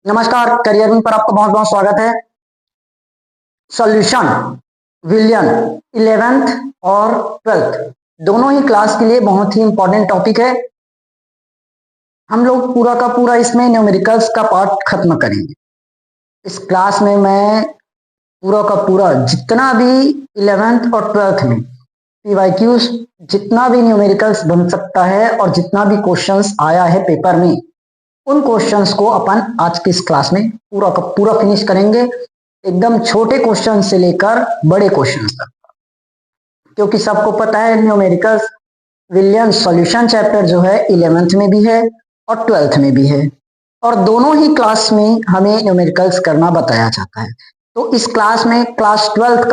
नमस्कार, करियर पर आपका बहुत बहुत स्वागत है। सॉल्यूशन विलियन 11th और 12th दोनों ही क्लास के लिए बहुत ही इंपॉर्टेंट टॉपिक है। हम लोग पूरा का पूरा इसमें न्यूमेरिकल्स का पार्ट खत्म करेंगे। इस क्लास में मैं पूरा का पूरा जितना भी 11th और 12th में पीवाईक्यूज जितना भी न्यूमेरिकल्स बन सकता है और जितना भी क्वेश्चंस आया है पेपर में, उन क्वेश्चंस को अपन आज की इस क्लास में पूरा का पूरा फिनिश करेंगे, एकदम छोटे क्वेश्चन से लेकर बड़े क्वेश्चन तक। क्योंकि सबको पता है न्यूमेरिकल्स विलियन सॉल्यूशन चैप्टर जो है 11th में भी है और 12th में भी है, और दोनों ही क्लास में हमें न्यूमेरिकल्स करना बताया जाता है। तो इस क्लास में क्लास 12th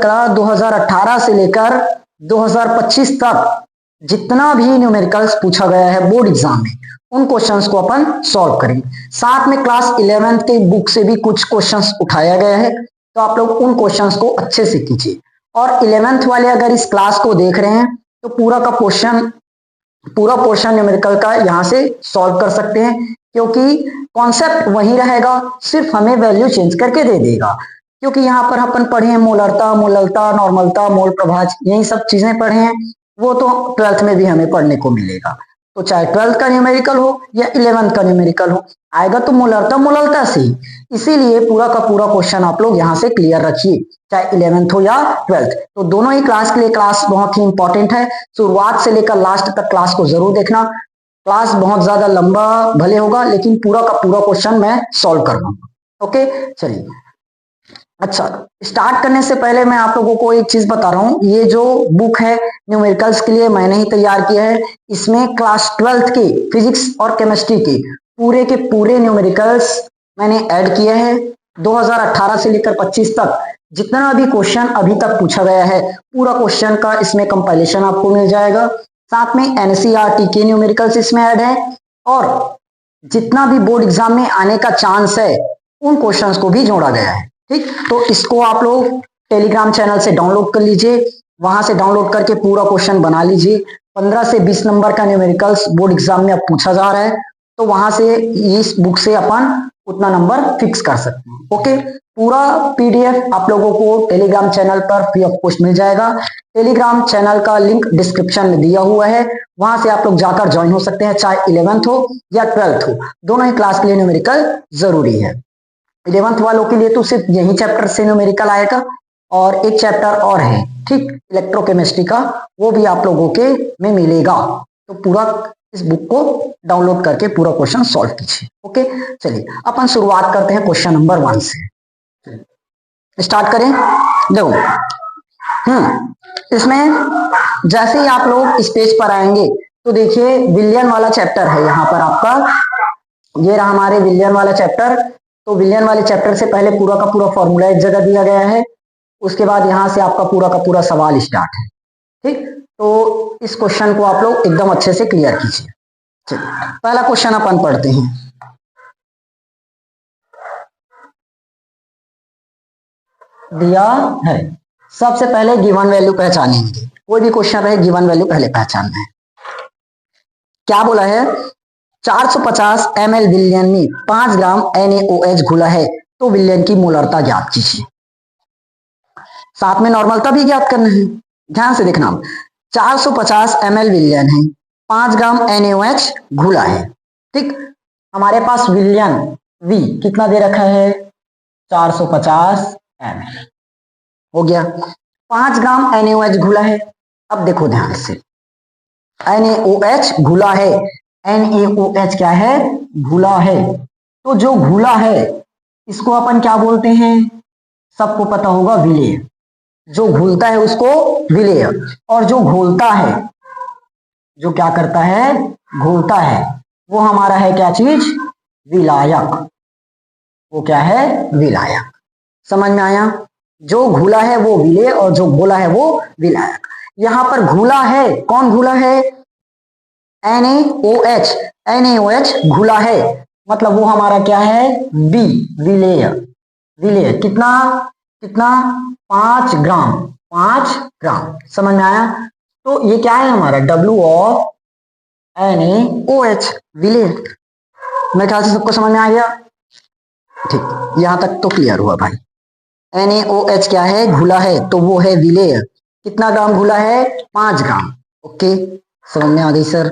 का 2018 से लेकर 2025 तक जितना भी न्यूमेरिकल्स पूछा गया है बोर्ड एग्जाम में, उन क्वेश्चंस को अपन सॉल्व करेंगे। साथ में क्लास 11th के बुक से भी कुछ क्वेश्चंस उठाया गया है, तो आप लोग उन क्वेश्चंस को अच्छे से कीजिए। और 11th वाले अगर इस क्लास को देख रहे हैं तो पूरा पोर्शन न्यूमेरिकल का यहाँ से सॉल्व कर सकते हैं, क्योंकि कॉन्सेप्ट वही रहेगा, सिर्फ हमें वैल्यू चेंज करके दे देगा। क्योंकि यहाँ पर अपन पढ़े हैं मोलरता, नॉर्मलता, मोल प्रभाज, यही सब चीजें पढ़े हैं, वो तो 12th में भी हमें पढ़ने को मिलेगा। तो चाहे 12th का न्यूमेरिकल हो या 11th का न्यूमेरिकल हो, आएगा तो मोलरता से ही। इसीलिए पूरा का पूरा क्वेश्चन आप लोग यहाँ से क्लियर रखिए, चाहे 11th हो या 12th। तो दोनों ही क्लास के लिए क्लास बहुत ही इंपॉर्टेंट है। शुरुआत से लेकर लास्ट तक क्लास को जरूर देखना। क्लास बहुत ज्यादा लंबा भले होगा, लेकिन पूरा का पूरा क्वेश्चन मैं सॉल्व करूंगा। ओके, चलिए। अच्छा, स्टार्ट करने से पहले मैं आप लोगों को एक चीज बता रहा हूँ। ये जो बुक है न्यूमेरिकल्स के लिए मैंने ही तैयार किया है। इसमें क्लास 12th के फिजिक्स और केमिस्ट्री के पूरे न्यूमेरिकल्स मैंने ऐड किए हैं। 2018 से लेकर 25 तक जितना भी क्वेश्चन अभी तक पूछा गया है, पूरा क्वेश्चन का इसमें कंपाइलेशन आपको मिल जाएगा। साथ में एनसीईआरटी के न्यूमेरिकल्स इसमें ऐड है, और जितना भी बोर्ड एग्जाम में आने का चांस है उन क्वेश्चंस को भी जोड़ा गया है। ठीक, तो इसको आप लोग टेलीग्राम चैनल से डाउनलोड कर लीजिए, वहां से डाउनलोड करके पूरा क्वेश्चन बना लीजिए। 15 से 20 नंबर का न्यूमेरिकल्स बोर्ड एग्जाम में अब पूछा जा रहा है, तो वहां से इस बुक से अपन उतना नंबर फिक्स कर सकते हैं। ओके, पूरा पीडीएफ आप लोगों को टेलीग्राम चैनल पर फ्री ऑफ कॉस्ट मिल जाएगा। टेलीग्राम चैनल का लिंक डिस्क्रिप्शन में दिया हुआ है, वहां से आप लोग जाकर ज्वाइन हो सकते हैं। चाहे 11th हो या 12th हो, दोनों ही क्लास के लिए न्यूमेरिकल जरूरी है। 11th वालों के लिए तो सिर्फ यही चैप्टर से न्यूमेरिकल आएगा, और एक चैप्टर और है, ठीक, इलेक्ट्रोकेमिस्ट्री का, वो भी आप लोगों के में मिलेगा। तो पूरा इस बुक को डाउनलोड करके पूरा क्वेश्चन सॉल्व कीजिए। ओके, चलिए अपन शुरुआत करते हैं क्वेश्चन नंबर 1 से। स्टार्ट करें। देखो, इसमें जैसे ही आप लोग इस पेज पर आएंगे तो देखिए विलियन वाला चैप्टर है यहाँ पर आपका। ये रहा हमारे विलियन वाला चैप्टर। तो विलियन वाले चैप्टर से पहले पूरा का पूरा फॉर्मूला एक जगह दिया गया है, उसके बाद यहां से आपका पूरा का पूरा सवाल स्टार्ट है। ठीक, तो इस क्वेश्चन को आप लोग एकदम अच्छे से क्लियर कीजिए। चलिए, पहला क्वेश्चन अपन पढ़ते हैं। दिया है, सबसे पहले गिवन वैल्यू पहचानेंगे। कोई भी क्वेश्चन रहे, गिवन वैल्यू पहले पहचानना है। क्या बोला है? 450 ml विलियन में 5 ग्राम NaOH घुला है, तो विलियन की मोलरता ज्ञात कीजिए। साथ में नॉर्मलता भी ज्ञात करना है। ध्यान से देखना, 450 ml विलियन है, 5 ग्राम NaOH घुला है। ठीक, हमारे पास विलियन V कितना दे रखा है? 450 ml हो गया। 5 ग्राम NaOH घुला है। अब देखो ध्यान से, NaOH घुला है, NaOH क्या है? घुला है। तो जो घुला है इसको अपन क्या बोलते हैं? सबको पता होगा, विलेय। जो घुलता है उसको विलेय, और जो घोलता है, जो क्या करता है? घोलता है, वो हमारा है क्या चीज? विलायक। वो क्या है? विलायक। समझ में आया? जो घुला है वो विलेय, और जो घोला है वो विलायक। यहां पर घुला है, कौन घुला है? NaOH घुला है, मतलब वो हमारा क्या है? बी, विलेय। विलेय कितना? 5 ग्राम। 5 ग्राम। समझ में आया? तो ये क्या है हमारा? W of NaOH, विलेय। मेरे ख्याल से सबको समझ में आ गया। ठीक, यहां तक तो क्लियर हुआ भाई। NaOH क्या है? घुला है, तो वो है विलेय। कितना ग्राम घुला है? 5 ग्राम। ओके, समझ में आ गई सर।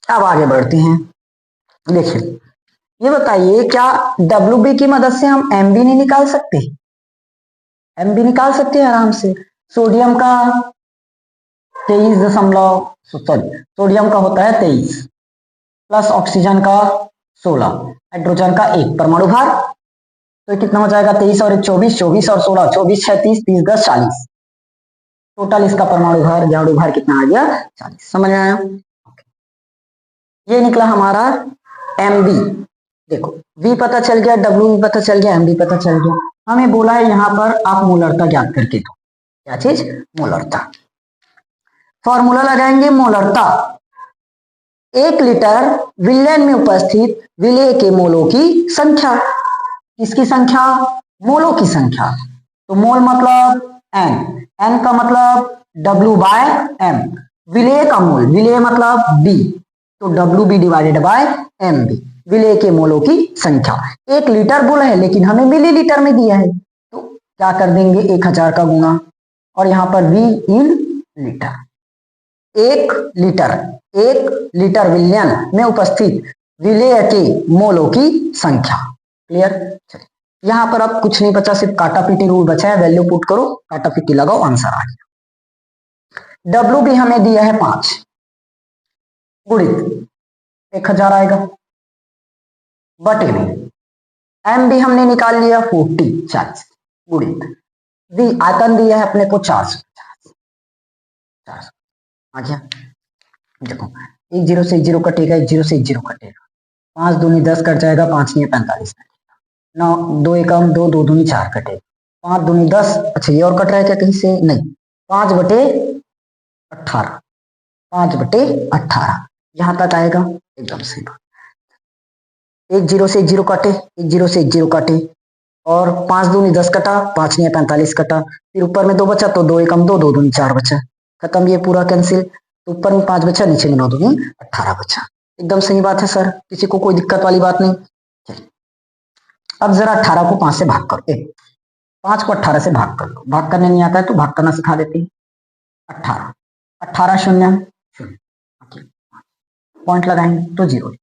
अब आगे बढ़ते हैं। देखिए, ये बताइए क्या WB की मदद से हम MB नहीं निकाल सकते? MB निकाल सकते हैं आराम से। सोडियम का 23 होता है 23, प्लस ऑक्सीजन का 16, हाइड्रोजन का 1 परमाणु भार। तो ये कितना हो जाएगा? 23 और 1 24, 24 और 16 24, 6 30, 30 10 40। टोटल इसका परमाणु भार, जाड़ू भार कितना आ गया? 40। समझ में आया? ये निकला हमारा MB। देखो, V पता चल गया, W भी पता चल गया, MB पता चल गया। हमें बोला है यहाँ पर आप मोलरता ज्ञात करके दो। क्या चीज? मोलरता। फॉर्मूला लगाएंगे मोलरता। 1 लीटर विलयन में उपस्थित विलेय के मोलों की संख्या। किसकी संख्या? मोलों की संख्या। तो मोल मतलब N का मतलब W/M। विलेय का मोल, विलेय मतलब B, तो WB डिवाइडेड बाय MB। विलेय के मोलों की संख्या। 1 लीटर बोला है लेकिन हमें मिलीलीटर में दिया है, तो क्या कर देंगे? 1000 का गुणा, और यहाँ पर V इन लीटर। 1 लीटर विलयन में उपस्थित विलेय के मोलों की संख्या। क्लियर? चलिए, यहां पर अब कुछ नहीं बचा, सिर्फ काटा पीटी रूल बचा है। वैल्यू पुट करो, काटा पीटी लगाओ, आंसर आ गया। WB हमें दिया है 5, गुणित 1000 आएगा, बटे में MB हमने निकाल लिया 40 गुणित V आयतन दिया है अपने को 450 आ गया। देखो, 1 0 से 1 0 कटेगा, 1 0 से 1 0 कटेगा, 5 दूनी 10 कट जाएगा, 5 नहीं 45 कटेगा, 9 2 एकम 2, 2 दूनी 4 कटेगा, 5 दूनी 10। अच्छा, ये और कट रहा है क्या कहीं से? नहीं, 5 बटे 18, 5 बटे 18 यहां तक आएगा। एकदम सही बात। 1 0 से 1 0 काटे, 1 0 से 1 0 काटे, और 5 दूनी 10 कटा, 5 नहीं 45 कटा, फिर ऊपर में 2 बचा, तो 2 एकम 2, 2 दूनी 4 बचा, खत्म। ये पूरा कैंसिल, तो ऊपर में 5 बचा, नीचे में 9 दूनी 18 बचा। एकदम सही बात है सर, किसी को कोई दिक्कत वाली बात नहीं। अब जरा 18 को 5 से भाग करो। 5 को 18 से भाग कर लो। भाग करने नहीं आता है तो भाग करना सिखा देते हैं। 18 18 शून्य शून्य, पॉइंट लगाएंगे तो 0।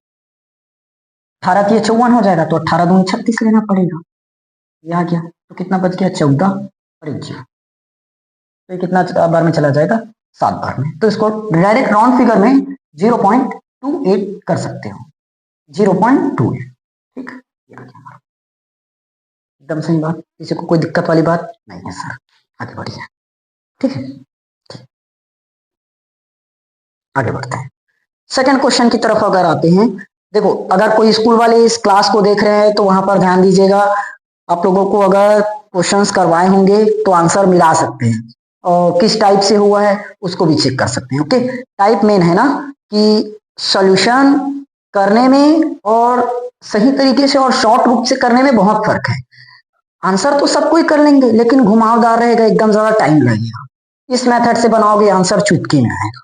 18 की 54 हो जाएगा, तो 18 दूनी 36 लेना पड़ेगा। यह आ गया, तो कितना बच गया? 14 और 1 0। तो ये कितना बार में चला जाएगा? 7 बार में। तो इसको डायरेक्ट राउंड फिगर में 0.28 कर सकते हो, 0.28। ठीक, ये आ गया। एकदम सही बात, किसी को कोई दिक्कत वाली बात नहीं है सर। आगे बढ़िए, ठीक है। आगे बढ़ते हैं। सेकंड क्वेश्चन की तरफ अगर आते हैं, देखो, अगर कोई स्कूल वाले इस क्लास को देख रहे हैं तो वहां पर ध्यान दीजिएगा। आप लोगों को अगर क्वेश्चंस करवाए होंगे तो आंसर मिला सकते हैं, और किस टाइप से हुआ है उसको भी चेक कर सकते हैं। ओके, टाइप मेन है ना कि सॉल्यूशन करने में और सही तरीके से और शॉर्ट रूप से करने में बहुत फर्क है। आंसर तो सब कोई कर लेंगे, लेकिन घुमावदार रहेगा, एकदम ज्यादा टाइम लगेगा। इस मेथड से बनाओगे आंसर चुटकी में आएगा।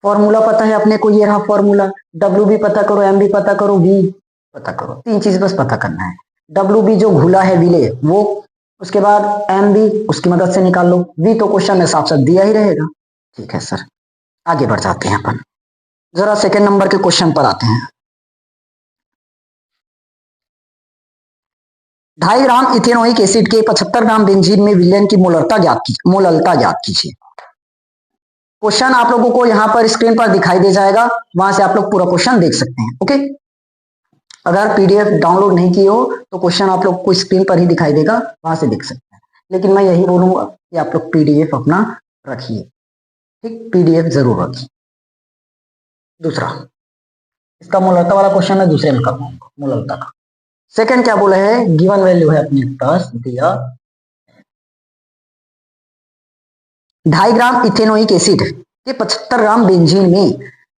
फॉर्मूला पता है अपने को, ये रहा फॉर्मूला। WB पता करो, MB पता करो, V पता करो, 3 चीज बस पता करना है। WB जो घुला है विलेय वो, उसके बाद MB उसकी मदद से निकाल लो, V तो क्वेश्चन में साफ साफ दिया ही रहेगा। ठीक है सर, आगे बढ़ जाते हैं अपन। जरा सेकेंड नंबर के क्वेश्चन पर आते हैं। 2.5 ग्राम इथेनोइक एसिड के 75 ग्राम बेंजीन में विलयन की मोलरता ज्ञात कीजिए। क्वेश्चन आप लोगों को यहाँ पर स्क्रीन पर दिखाई दे जाएगा, वहां से आप लोग पूरा क्वेश्चन देख सकते हैं। ओके, अगर PDF डाउनलोड नहीं किए हो तो क्वेश्चन आप लोग को स्क्रीन पर ही दिखाई देगा, वहां से देख सकते हैं। लेकिन मैं यही बोलूंगा कि आप लोग PDF अपना रखिए, ठीक, PDF जरूर रखिए। दूसरा, इसका मोलरता वाला क्वेश्चन मैं दूसरे में करूंगा, मोलरता का। सेकंड क्या बोला है? गिवन वैल्यू है अपने पास दिया 2.5 ग्राम इथेनोइक एसिड के 75 ग्राम बेंजीन में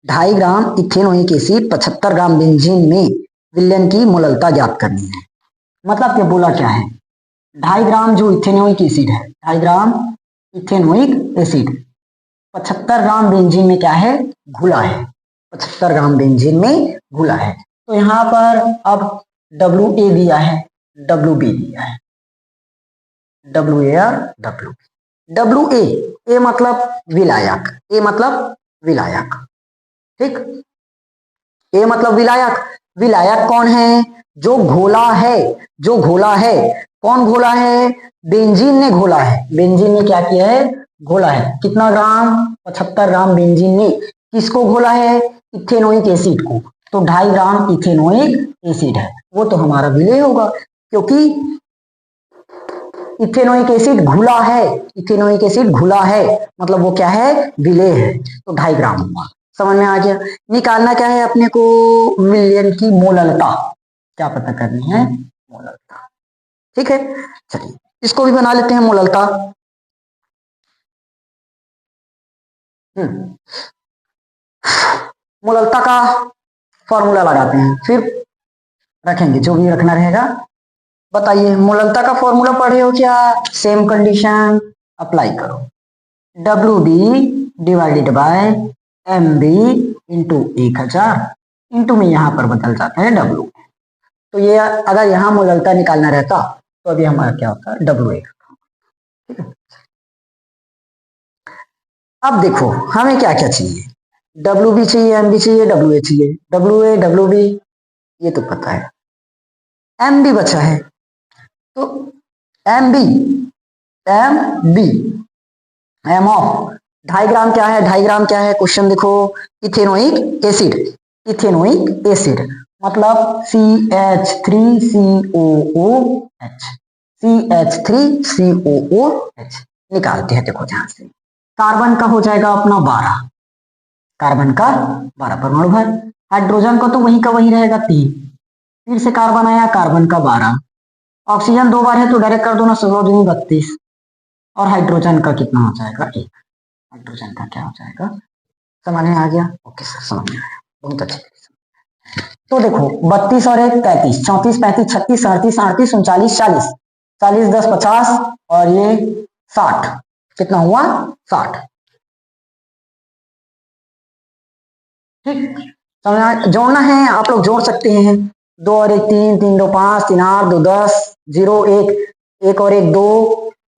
2.5 ग्राम इथेनोइक एसिड 75 ग्राम बेंजीन में विलयन की मोलरता ज्ञात करनी है। मतलब क्या बोला क्या है? 2.5 ग्राम जो इथेनोइक एसिड है, 2.5 ग्राम इथेनोइक एसिड 75 ग्राम बेंजीन में क्या है? घुला है। 75 ग्राम बेंजीन में घुला है। तो यहाँ पर अब WA दिया है, WB दिया है, WA और WA, ए मतलब विलायक, ए मतलब विलायक, ठीक। ए मतलब विलायक, विलायक कौन है? जो घोला है, जो घोला है, कौन घोला है? बेंजीन ने घोला है, बेंजीन ने क्या किया है? घोला है। कितना ग्राम? 75 ग्राम बेंजीन ने किसको घोला है? इथेनोइक एसिड को। तो 2.5 ग्राम इथेनोइक एसिड है, वो तो हमारा विलेय होगा, क्योंकि इथेनोइक एसिड घुला है, इथेनोइक एसिड घुला है, मतलब वो क्या है? विलेय है। तो 2.5 ग्राम हुआ। समझ में आ गया? निकालना क्या है अपने को? मिलियन की मोललता। क्या पता करनी है? मोललता। ठीक है, चलिए इसको भी बना लेते हैं मोललता। मोललता का फॉर्मूला लगाते हैं, फिर रखेंगे जो भी रखना रहेगा। बताइए, मोललता का फॉर्मूला पढ़े हो क्या? सेम कंडीशन अप्लाई करो, WB divided by MB into 1000 into में यहाँ पर बदल जाता है W। तो ये अगर यहाँ मोललता निकालना रहता तो अभी हमारा क्या होता? WA। ठीक है, अब देखो हमें क्या क्या चाहिए? WB चाहिए, MB चाहिए, WA चाहिए। WA WB ये तो पता है, MB बचा है, तो MB MB एम ऑफ 2.5 ग्राम क्या है? 2.5 ग्राम क्या है? क्वेश्चन देखो, इथेनोइक एसिड, इथेनोइक एसिड मतलब CH3COOH, CH3COOH निकालते हैं। देखो ध्यान से, कार्बन का हो जाएगा अपना 12, कार्बन का 12 परमाणु भार, हाइड्रोजन का तो वही का वही रहेगा 3, फिर से कार्बन आया, कार्बन का 12, ऑक्सीजन 2 बार है तो डायरेक्ट कर दो ना, 16 दूनी 32, और हाइड्रोजन का कितना हो जाएगा? 1। हाइड्रोजन का क्या हो जाएगा? समझ में आ गया? ओके सर, समझ में आया, बहुत अच्छे। तो देखो 32 और 1 33, 34 35 36 37 38 39 40, 40 10 50 और ये 60, कितना हुआ? 60। ठीक, समझ जोड़ना है, आप लोग जोड़ सकते हैं। 2 और 1 3, 3 2 5, 3 8 2 10, 0 1, 1 और 1 2,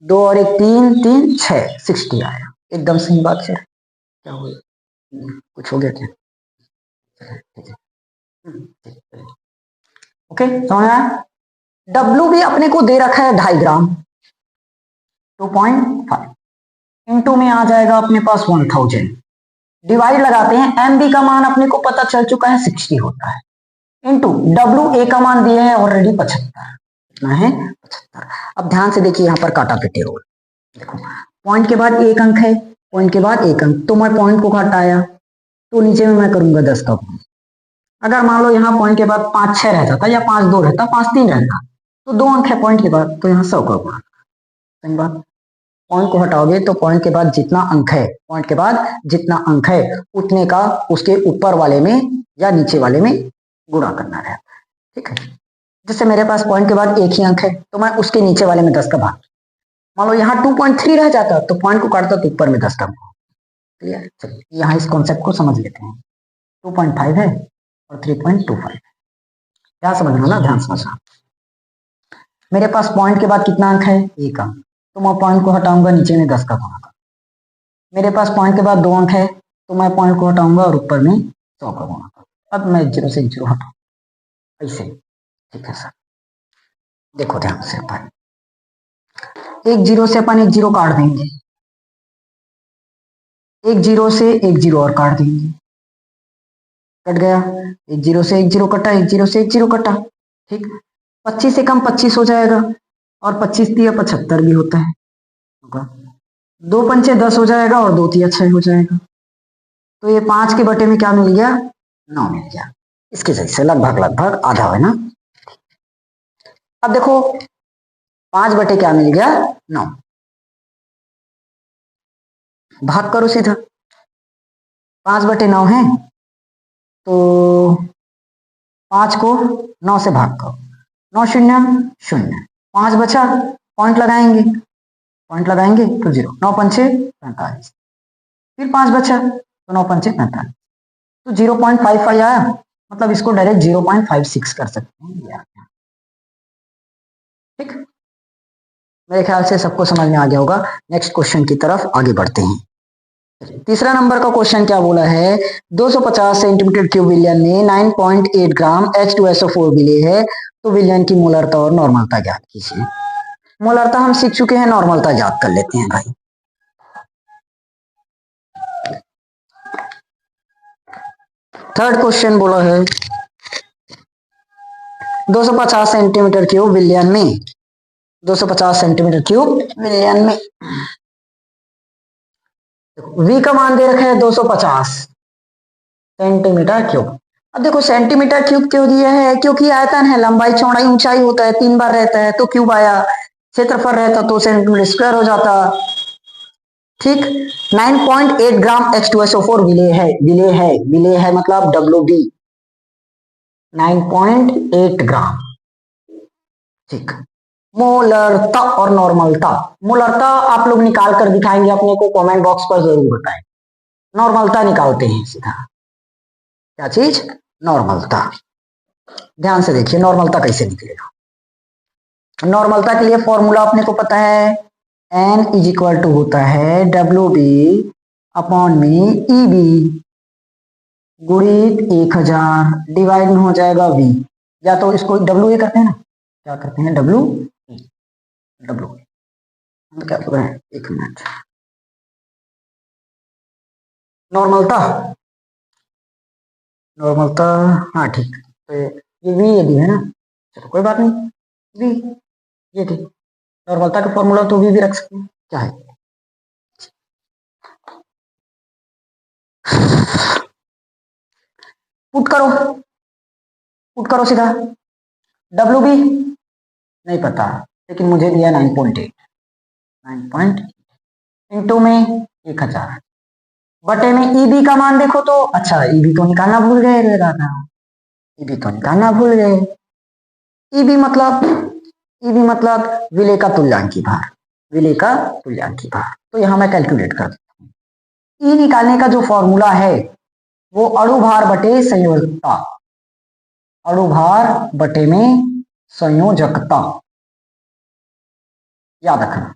2 और 1 3, 3 6, 60 आया। एकदम सही बात है। क्या हुआ? कुछ हो गया क्या? ओके, समझ आया? W भी अपने को दे रखा है 2.5 ग्राम, 2.5 इंटू में आ जाएगा अपने पास 1000, डिवाइड लगाते हैं, MB का मान अपने को पता चल चुका है 60 होता है, इंटू WA का मान दिए है ऑलरेडी 75, कितना है? 75। अब ध्यान से देखिए, यहाँ पर काटा पीटे रोल, देखो पॉइंट के बाद एक अंक है, पॉइंट के बाद एक अंक, तो मैं पॉइंट को घटाया तो नीचे में मैं करूंगा 10 का गुणा। अगर मान लो यहाँ पॉइंट के बाद 5 6 रह जाता या 5 2 रहता, 5 3 रहता, तो 2 अंक है पॉइंट के बाद, तो यहाँ 100 का गुणा। सही बात, पॉइंट को हटाओगे तो पॉइंट के बाद जितना अंक है, पॉइंट के बाद जितना अंक है उतने का उसके ऊपर वाले में या नीचे वाले में गुणा करना रहता है। ठीक है, जैसे मेरे पास पॉइंट के बाद एक ही अंक है तो मैं उसके नीचे वाले में 10 का भाग, मान लो यहाँ 2.3 रह जाता तो पॉइंट को काटता तो ऊपर में 10 का भाग। क्लियर? चलिए यहाँ इस कॉन्सेप्ट को समझ लेते हैं। 2.5 है और 3.25, क्या समझना ना, ध्यान समझना। मेरे पास पॉइंट के बाद कितना अंक है? एक अंक, तो मैं पॉइंट को हटाऊंगा, नीचे में 10 का गुणा कर। मेरे पास पॉइंट के बाद 2 अंक है तो मैं पॉइंट को हटाऊंगा और ऊपर में 100 का गुणा कर। अब मैं 0 से 0 हटाऊं, ऐसे। ठीक है सर, देखो ध्यान से, अपन एक 0 से अपन एक 0 काट देंगे, एक 0 से एक 0 और काट देंगे, कट गया। एक 0 से एक 0 कटा, एक 0 से एक 0 कटा। ठीक, 25 से कम 25 हो जाएगा, और 25 तिया 75 भी होता है, 2 पंचे 10 हो जाएगा और 2 तिया 6 हो जाएगा। तो ये 5 के बटे में क्या मिल गया? 9 मिल गया। इसके जैसे लगभग लगभग आधा है ना। अब देखो 5 बटे क्या मिल गया? 9, भाग करो सीधा, 5 बटे 9 है तो 5 को 9 से भाग करो, 9 शून्य 0, 5 बचा, पॉइंट लगाएंगे, पॉइंट लगाएंगे तो 0, 9 पंचे 45, फिर 5 बचा तो 9 पंचे 45, तो 0.55 आया। मतलब इसको डायरेक्ट 0.56 कर सकते हैं। ठीक, मेरे ख्याल से सबको समझ में आ गया होगा। नेक्स्ट क्वेश्चन की तरफ आगे बढ़ते हैं। तीसरा नंबर का क्वेश्चन क्या बोला है, 250 सेंटीमीटर क्यूब विलयन में 9.8 ग्राम H2SO4 मिले है, तो विलयन की मोलरता और नॉर्मलता ज्ञात कीजिए। मोलरता हम सीख चुके हैं, नॉर्मलता ज्ञात कर लेते हैं भाई। थर्ड क्वेश्चन बोला है 250 सेंटीमीटर क्यूब विलयन में, 250 सेंटीमीटर क्यूब विलयन में V का मान दे रखा है 250 सेंटीमीटर क्यूब। अब देखो सेंटीमीटर क्यूब क्यों दिया है, क्योंकि आयतन है, लंबाई चौड़ाई ऊंचाई होता है, 3 बार रहता है तो क्यूब आया, क्षेत्रफल रहता तो सेंटीमीटर स्क्वायर हो जाता। ठीक, 9.8 ग्राम H2SO4 विले है मतलब WB 9.8 ग्राम। ठीक, मोलरता और नॉर्मलता, मोलरता आप लोग निकाल कर दिखाएंगे अपने को, कमेंट बॉक्स पर जरूर बताएं। नॉर्मलता निकालते हैं सीधा, क्या चीज, नॉर्मलता। ध्यान से देखिए नॉर्मलता कैसे निकलेगा। नॉर्मलता के लिए फॉर्मूला अपने को पता है, N इज इक्वल टू होता है WB अपॉन में EB गुणित 1000 डिवाइड में हो जाएगा V, या तो इसको WA करते हैं ना, क्या करते हैं W क्या कर रहे हैं, एक मिनट। नॉर्मलता हाँ ठीक, तो ये V ये भी है ना, चलो कोई बात नहीं, V ये ठीक, नॉर्मलता का फॉर्मूला तो V भी रख सकते हैं, क्या है। पुट करो सीधा, WB नहीं पता, लेकिन मुझे दिया 9.8 इंटू में 1000 बटे में EB का मान देखो तो, अच्छा EB तो निकालना भूल गए रे दादा, EB तो निकालना भूल गए। EB मतलब विलेय का तुल्यांकी भार, तो यहां मैं कैलकुलेट कर देता हूं। E निकालने का जो फॉर्मूला है वो अणु भार बटे संयोजकता, अणु भार बटे में संयोजकता, याद रखना।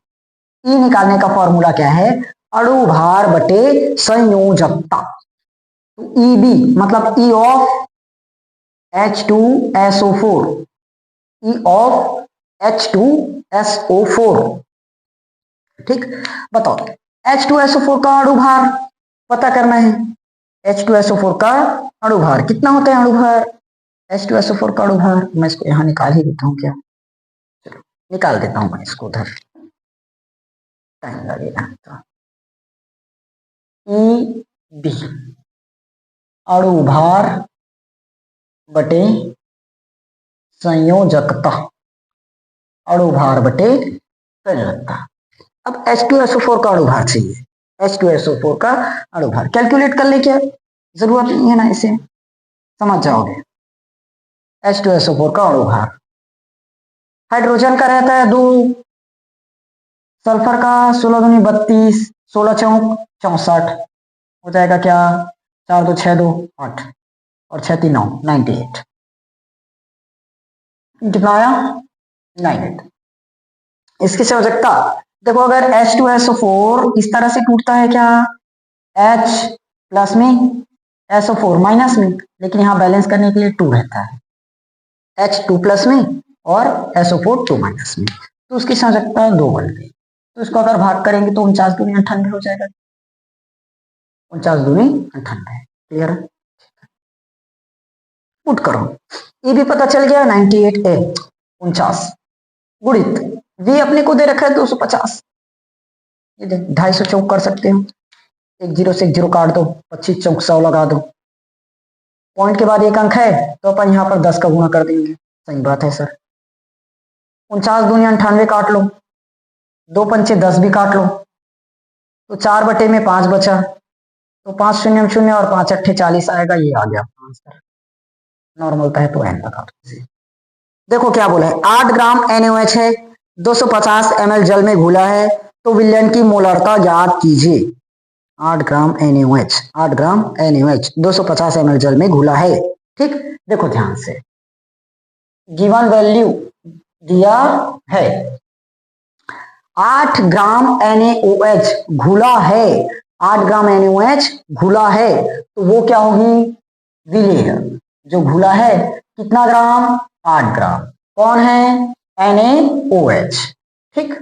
E निकालने का फॉर्मूला क्या है, अणु भार बटे संयोजकता। तो EB मतलब E of H2SO4, E of H2SO4। ठीक, बताओ H2SO4 का अणु भार पता करना है, H2SO4 का अणु भार कितना होता है, अणु भार H2SO4 का अणु भार, मैं इसको यहां निकाल ही देता हूं, क्या चलो निकाल देता हूं मैं इसको उधर, टाइम लगेगा। तो EB अणु भार बटे संयोजकता, अणु भार बटे संयोजकता। अब H2SO4 का अणु भार चाहिए, H2SO4 का अणु भार कैलकुलेट कर ले, क्या जरूरत नहीं है ना, इसे समझ जाओगे। H2SO4 का अणु भार, हाइड्रोजन का रहता है 2, सल्फर का 16 दूनी 32, 16 चौक 64 हो जाएगा, क्या 4 2 6 2 8 और 6 3 9 98, कितना आया 98। इसकी संयोजकता देखो, अगर H2SO4 इस तरह से टूटता है, क्या H प्लस में SO4 माइनस में, लेकिन यहाँ बैलेंस करने के लिए 2 रहता है, H 2 प्लस में और SO4 2 माइनस में, तो उसकी संयोजकता 2 बन गई। तो इसको अगर भाग करेंगे तो 49 दूनी 98 हो जाएगा, 49 दूनी 98, क्लियर है। पुट करो, ये भी पता चल गया 98 49 गुणित V अपने को दे रखा है 250, ये 250 चौक कर सकते हो, 1 0 से 1 0 काट दो, 25 चौक 100 लगा दो, पॉइंट के बाद एक अंक है तो अपन यहाँ पर 10 का गुणा कर देंगे, सही बात है सर। 49 दूनी 98 काट लो, 2 पंचे 10 भी काट लो, तो 4 बटे में 5 बचा, तो 5 0 0 और 5 8 40 आएगा, ये आ गया आंसर। नॉर्मलता है तो N लगा दो। देखो क्या बोला है, 8 ग्राम NaOH है, 250 ml जल में घुला है, तो विलयन की मोलरता ज्ञात कीजिए। 8 ग्राम NaOH 250 ml जल में घुला है, ठीक, देखो ध्यान से, गिवन वैल्यू दिया है 8 ग्राम NaOH घुला है, 8 ग्राम NaOH घुला है, तो वो क्या होगी, विलेय, जो घुला है कितना ग्राम, 8 ग्राम, कौन है, NaOH। ठीक,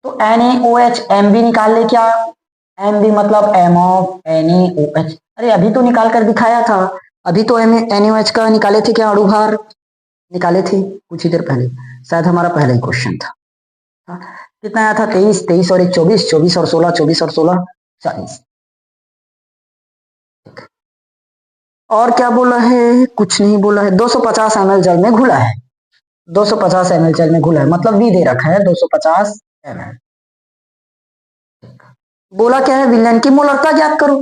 तो NaOH MB निकाल ले, क्या MB मतलब M ऑफ NaOH, अरे अभी तो निकाल कर दिखाया था, अभी तो NaOH का निकाले थे क्या, अणुभार निकाले थे कुछ ही देर पहले, शायद हमारा पहला ही क्वेश्चन था। कितना आया था, 23, 23 और 1 24, 24 और 16, 24 और 16 40। और क्या बोला है, कुछ नहीं बोला है। 250 ml जल में घुला है, 250 ml जल में घुला है, मतलब वी दे रखा है 250 ml। बोला क्या है, विलयन की मोलरता ज्ञात करो,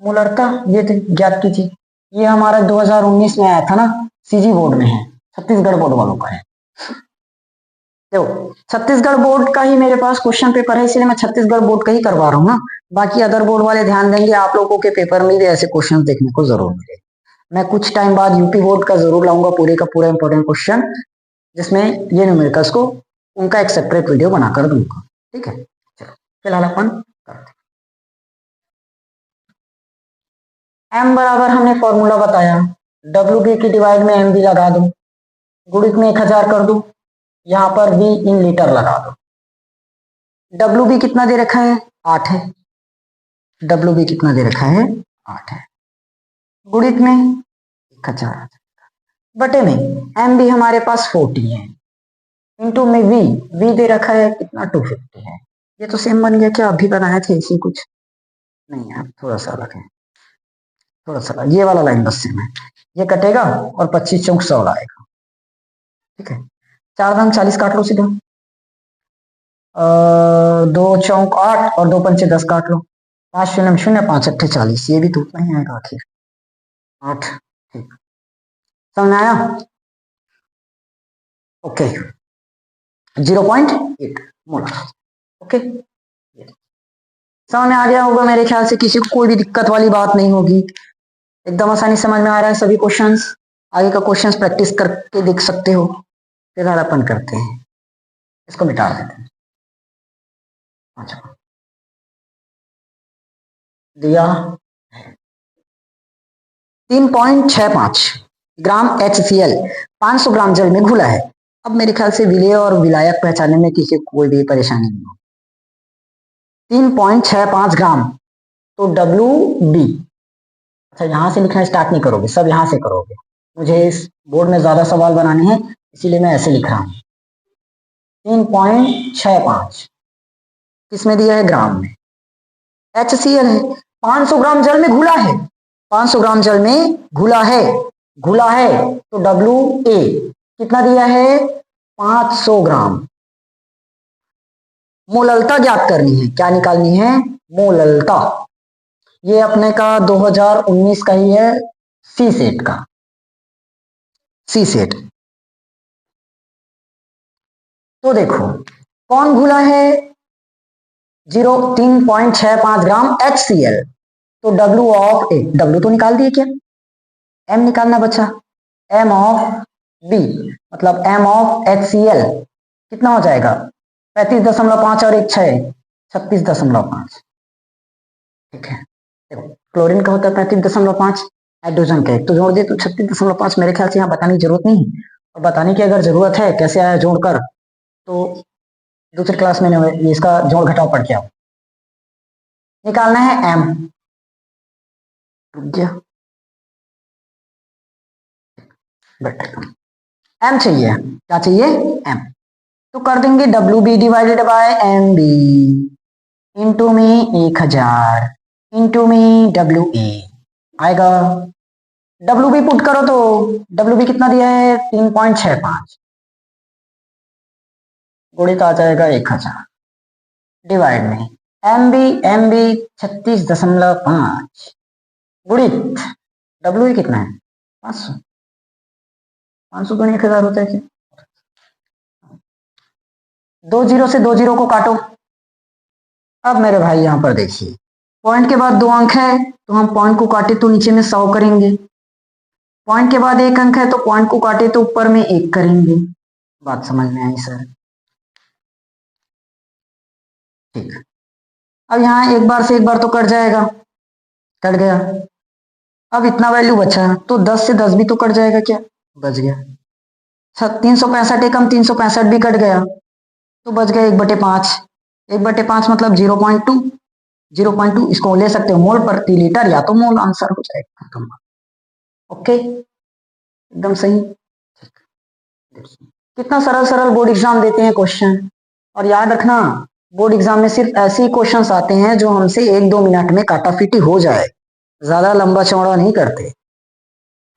मोलरता ये ज्ञात कीजिए। ये हमारा 2019 में आया था ना, सीजी बोर्ड में है, छत्तीसगढ़ बोर्ड वालों का है। देखो छत्तीसगढ़ बोर्ड का ही मेरे पास क्वेश्चन पेपर है, इसलिए मैं छत्तीसगढ़ बोर्ड का ही करवा रहा हूँ ना, बाकी अदर बोर्ड वाले ध्यान देंगे, आप लोगों के पेपर में भी ऐसे क्वेश्चन देखने को जरूर मिले। मैं कुछ टाइम बाद यूपी बोर्ड का जरूर लाऊंगा, पूरे का पूरा इंपॉर्टेंट क्वेश्चन, जिसमें ये न्यूमेरिकल्स को उनका एक सेपरेट वीडियो बनाकर दूंगा। ठीक है, चलो फिलहाल अपन करते हैं। एम बराबर हमने फॉर्मूला बताया, डब्ल्यू बी की डिवाइड में एम बी लगा दो, गुणित में 1000 कर दो, यहां पर वी इन लीटर लगा दो। डब्ल्यू बी कितना दे रखा है, 8 है, डब्ल्यू बी कितना दे रखा है, 8 है, गुणित में 1000 बटे में एम बी हमारे पास 40 है, इंटू में वी दे रखा है कितना, 250 है। ये तो सेम बन गया क्या, अभी बनाए थे इसी कुछ नहीं यार, थोड़ा सा अलग है, थोड़ा सा ये वाला लाइन बस सेम है, ये कटेगा और 25 चौक 100 आएगा। ठीक है, 4 दाम 40 काट लो सीधा, 2 चौक 8 और 2 पंचे 10 काट लो, 5 शून्य 0, 5 अट्ठे 40, ये भी तो उतना ही आएगा आखिर 8। ठीक, समझ में आया, ओके, 0.8 मोलर। ओके, समझ में आ गया होगा मेरे ख्याल से, किसी को कोई भी दिक्कत वाली बात नहीं होगी, एकदम आसानी समझ में आ रहा है सभी क्वेश्चंस। आगे का क्वेश्चंस प्रैक्टिस करके देख सकते हो। फिलहाल अपन करते हैं, इसको मिटा देते हैं। अच्छा, दिया 3.65 ग्राम HCl 500 ग्राम जल में घुला है। अब मेरे ख्याल से विलेय और विलायक पहचानने में किसी को कोई भी परेशानी नहीं हो। 3.65 ग्राम, तो WB, अच्छा यहां से लिखना स्टार्ट नहीं करोगे, सब यहां से करोगे, मुझे इस बोर्ड में ज्यादा सवाल बनाने हैं, इसीलिए मैं ऐसे लिख रहा हूं। 3.65 किसमें दिया है, ग्राम में, HCl है, 500 ग्राम जल में घुला है, 500 ग्राम जल में घुला है, घुला है, तो WA कितना दिया है, 500 ग्राम। मोललता ज्ञात करनी है, क्या निकालनी है, मोललता। ये अपने का 2019 का ही है, सी सेट का, सी सेट। तो देखो कौन घुला है, 3.65 ग्राम HCl, तो W ऑफ ए, W तो निकाल दिए क्या, M निकालना बचा, M ऑफ B मतलब M ऑफ HCl कितना हो जाएगा, 35.5 और 1 6, 36.5। ठीक है, देखो क्लोरीन का होता है 35.5, हाइड्रोजन का एक तो जोड़ दे तो 36.5, मेरे ख्याल से यहाँ बताने की जरूरत नहीं, और बताने की अगर जरूरत है कैसे आया जोड़कर, तो दूसरी क्लास में इसका जोड़ घटाव पढ़ के आओ। निकालना है M, रुक गया M चाहिए, क्या चाहिए, M, तो कर देंगे WB divided by MB, into में 1000, इंटू में WA आएगा, WB पुट करो तो WB कितना दिया है, 3.65, गुणित आ जाएगा 1000, डिवाइड में MB 36.5, गुणित WA कितना है, 500, 500 गुणित 1000 होता है क्या, 2 जीरो से 2 जीरो को काटो। अब मेरे भाई यहां पर देखिए, पॉइंट के बाद 2 अंक है, तो हम पॉइंट को काटे तो नीचे में 100 करेंगे, पॉइंट के बाद एक अंक है तो पॉइंट को काटे तो ऊपर में एक करेंगे। बात समझ में आई सर? ठीक। अब यहाँ एक बार से एक बार तो कट जाएगा, कट गया। अब इतना वैल्यू बचा तो 10 से 10 भी तो कट जाएगा, क्या बच गया। 365 एकम 365 भी कट गया तो बच गया 1/5। 1/5 मतलब 0.2। 0.2 इसको ले सकते हो मोल प्रति लीटर या तो मोल, आंसर हो जाएगा। ओके, एकदम सही। कितना सरल सरल बोर्ड एग्जाम देते हैं क्वेश्चन। और याद रखना, बोर्ड एग्जाम में सिर्फ ऐसे ही क्वेश्चंस आते हैं जो हमसे 1-2 मिनट में काटाफीटी हो जाए, ज्यादा लंबा चौड़ा नहीं करते।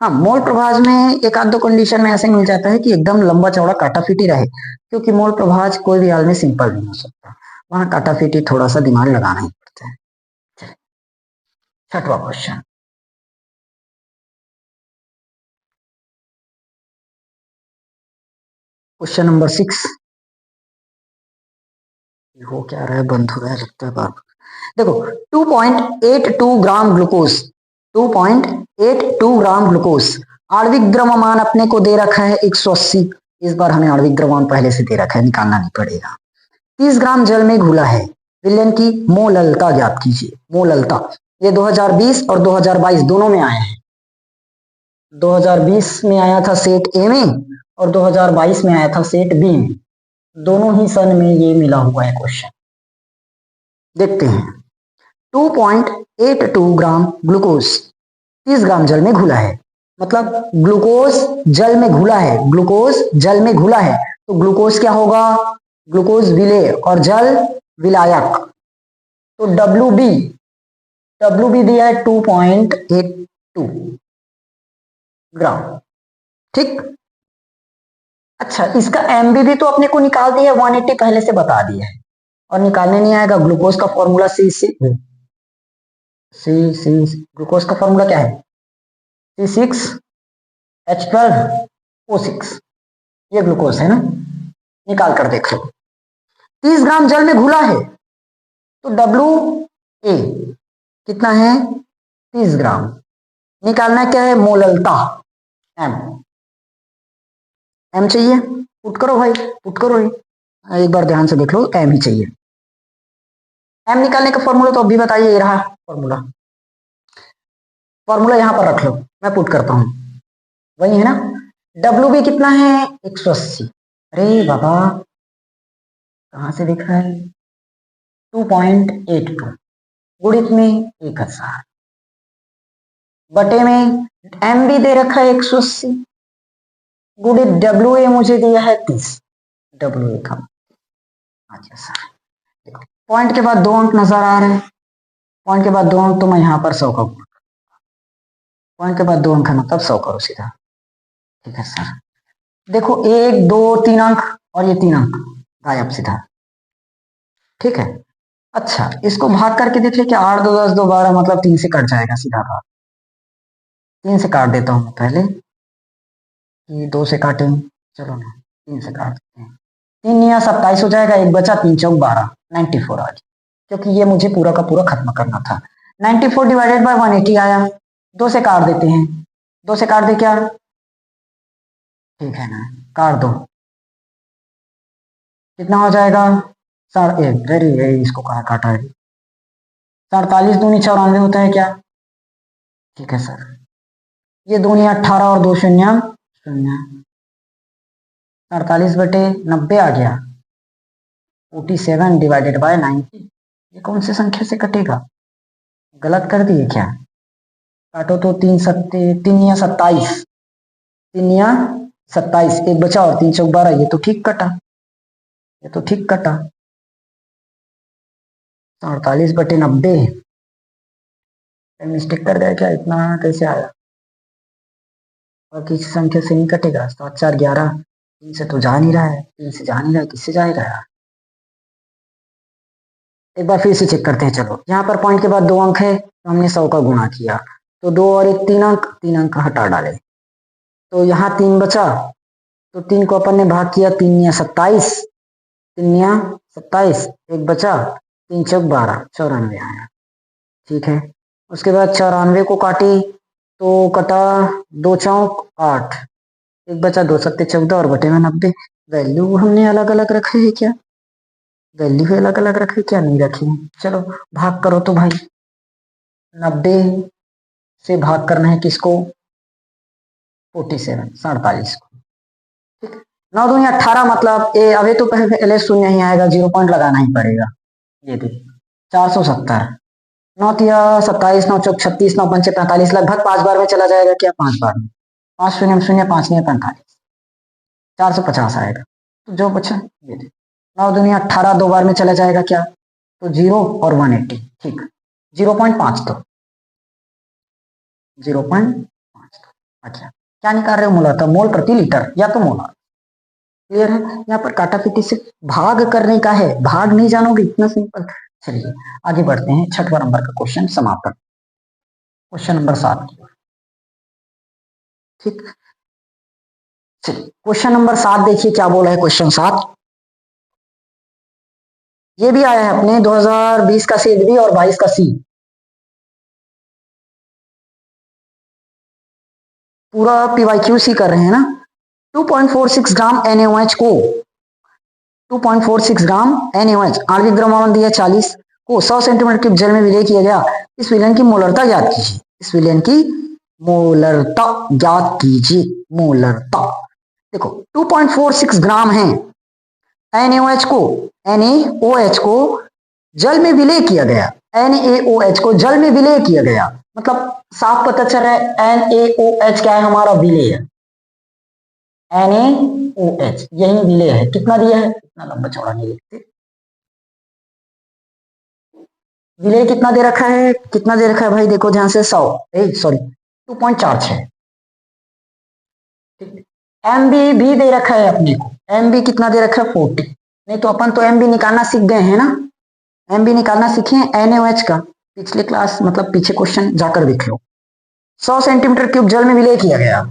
हाँ, मोल प्रभाज में एक आध दो कंडीशन में ऐसे मिल जाता है कि एकदम लंबा चौड़ा काटाफीटी रहे, क्योंकि मोल प्रभाज कोई भी हाल में सिंपल नहीं हो सकता, वहां काटाफीटी थोड़ा सा दिमाग लगाना ही पड़ता है। छठवां क्वेश्चन, क्वेश्चन नंबर 6। हो क्या रहा है, बंद हो रहा है लगता है बार। देखो, 2.82 ग्राम ग्लूकोज, 2.82 ग्राम ग्लूकोज आणविक द्रव्यमान अपने को दे रखा है 180। इस बार हमें आणविक द्रव्यमान पहले से दे रखा है, निकालना नहीं पड़ेगा। 30 ग्राम जल में घुला है, विलयन की मोललता ज्ञात कीजिए। मोललता ये 2020 और 2022 दोनों में आए हैं। 2020 में आया था सेट ए में और 2022 में आया था सेट बी में, दोनों ही सन में ये मिला हुआ है क्वेश्चन। देखते हैं। 2.82 ग्राम ग्लूकोज 30 ग्राम जल में घुला है, मतलब ग्लूकोज जल में घुला है, ग्लूकोज जल में घुला है तो ग्लूकोज क्या होगा, ग्लूकोज विलेय और जल विलायक। तो डब्ल्यू बी दिया है 2.82 ग्राम। ठीक, अच्छा इसका एमबी भी तो अपने को निकाल दिया, 180 पहले से बता दिया है और निकालने नहीं आएगा। ग्लूकोज का फॉर्मूला सी ग्लूकोज का फॉर्मूला क्या है, C6H12O6, ये ग्लूकोज है ना, निकाल कर देख लो। 30 ग्राम जल में घुला है तो डब्ल्यू ए कितना है, 30 ग्राम। निकालना क्या है, मोललता एम चाहिए। पुट करो भाई, पुट करो, एक बार ध्यान से देख लो, एम ही चाहिए। एम निकालने का फॉर्मूला तो अभी बताइए, ये रहा फॉर्मूला। फॉर्मूला यहां पर रख लो, मैं पुट करता हूं, वही है ना। डब्ल्यू बी कितना है, 180। अरे बाबा कहां से दिख रहा है, 2.82 गुणित में 1000 बटे में एम भी दे रखा है 180 गुणित डब्ल्यू ए मुझे दिया है 30। डब्ल्यू ए का अच्छा सर, पॉइंट के बाद 2 अंक नजर आ रहे हैं, पॉइंट के बाद 2 अंक तो मैं यहां पर 100 का, पॉइंट के बाद 2 अंक है मतलब 100 करो सीधा। ठीक है सर, देखो 1 2 3 अंक और ये 3 अंक गायब सीधा। ठीक है, अच्छा इसको भाग करके देख ले, कि 8 2 10 2 12 मतलब 3 से कट जाएगा सीधा भाग। 3 से काट देता हूं मैं पहले, कि 2 से काटे, चलो ना 3 से काट देते हैं। 3 या 27 हो जाएगा, एक बचा 3 चौक 12, 94 आ गया, क्योंकि ये मुझे पूरा का पूरा खत्म करना था। 94 डिवाइडेड बाय 180 आया। 2 से काट देते हैं, 2 से काट दे क्या, ठीक है ना, काट दो, कितना हो जाएगा, वेरी वेरी, इसको कहा काटा है, 47 दूनी 94 होता है क्या, ठीक है सर। ये दूनी 18 और 2 शून्य शून्य, 48/90 आ गया। 47 डिवाइडेड बाय 90, ये कौन से संख्या से कटेगा, गलत कर दिए क्या, काटो तो 3 या 27, 3 या 27, एक बचा और 3 चौक 12, ये तो ठीक कटा, ये तो ठीक कटा। 48/90, मिस्टेक कर गया क्या, इतना कैसे आया, और किसी संख्या से नहीं कटेगा। 7 4 11, 3 से तो जा नहीं रहा है, 3 से जा नहीं रहा है, किससे जाएगा यार, एक बार फिर से चेक करते हैं। चलो यहाँ पर पॉइंट के बाद 2 अंक है तो हमने 100 का गुणा किया, तो 2 और 1 3 अंक, 3 अंक हटा डाले, तो यहाँ 3 बचा, तो 3 को अपन ने भाग किया, 3 या 27, 3 या 27, एक बचा, 3 चौक 12, 94 आया। ठीक है, उसके बाद 94 को काटी तो कटा 2 चौक 8, एक बचा 2 सत्ते 14 और बटे में 90। वैल्यू हमने अलग अलग रखे है क्या? वैल्यू अलग अलग रखे क्या? नहीं रखी है। चलो भाग करो तो भाई, 90 से भाग करना है किसको? 47 47 को। ठीक, 9 दूनी 18 मतलब ए, अभी तो पहले शून्य ही आएगा, 0 पॉइंट लगाना ही पड़ेगा। ये देखिए 470, 9 तिया 27, 9 चौक 36, 9 पंचे 45, लगभग 5 बार में चला जाएगा क्या? 5 बार में, 5 शून्य में शून्य, 5 नहीं 45, 450 आएगा। तो जो बचा ये देखिए 9 दूनी 18, 2 बार में चला जाएगा क्या? तो 0 और 180। ठीक, 0.5 तो 0.5। अच्छा, क्या निकाल रहे हो? मूलतः मोल प्रति लीटर या तो मोल। क्लियर है? यहाँ पर काटापीटी से भाग करने का है, भाग नहीं जानोगे, इतना सिंपल। चलिए आगे बढ़ते हैं, 6वां नंबर का क्वेश्चन समापन, क्वेश्चन नंबर 7 की ओर। ठीक, चलिए क्वेश्चन नंबर 7 देखिए क्या बोला है। क्वेश्चन 7 ये भी आया है अपने 2020 का सी बी और 22 का सी। पूरा पीवाईक्यूसी कर रहे हैं ना। 2.46 ग्राम NaOH को 2.46 ग्राम NaOH आणविक द्रव्यमान दिया 40 को 100 सेंटीमीटर क्यूब जल में विलय किया गया। इस विलयन की मोलरता ज्ञात कीजिए। इस विलयन की मोलरता ज्ञात कीजिए। मोलरता देखो 2.46 ग्राम है। NaOH को जल में विलय किया गया। NaOH को जल में विलय किया गया मतलब साफ पता चल रहा है NaOH क्या है? हमारा विलय है। NaOH यही विलय है। कितना दिया है? इतना लंबा चौड़ा नहीं लिखते। विलय कितना दे रखा है? कितना दे रखा है भाई? देखो ध्यान से 100 सॉरी 2.46। MB भी दे रखा है अपने को। MB कितना दे रखा है? 40। नहीं तो अपन तो MB निकालना सीख गए हैं ना। MB निकालना सीखे हैं NaOH का पिछले क्लास, मतलब पीछे क्वेश्चन जाकर देख लो। 100 सेंटीमीटर क्यूब जल में विलय किया गया।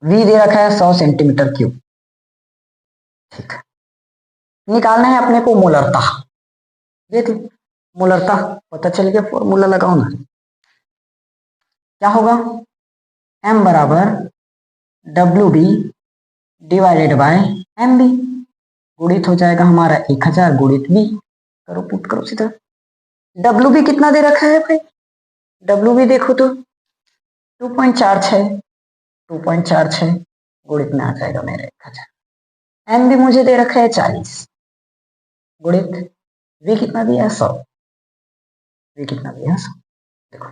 V दे रखा है 100 सेंटीमीटर क्यूब। ठीक, निकालना है अपने को मोलरता। देख मोलरता पता चल गया, फॉर्मूला लगाओ ना। क्या होगा? M बराबर WB डिवाइडेड बाय MB, गुणित हो जाएगा हमारा 1000 गुणित B। करो पुट करो सीधा। WB कितना दे रखा है भाई? WB देखो तो 2.46 2.46 गुणित में आ जाएगा मेरा 1000। MB मुझे दे रखा है 40 गुणित V कितना दिया है? 100। V कितना दिया है? 100। देखो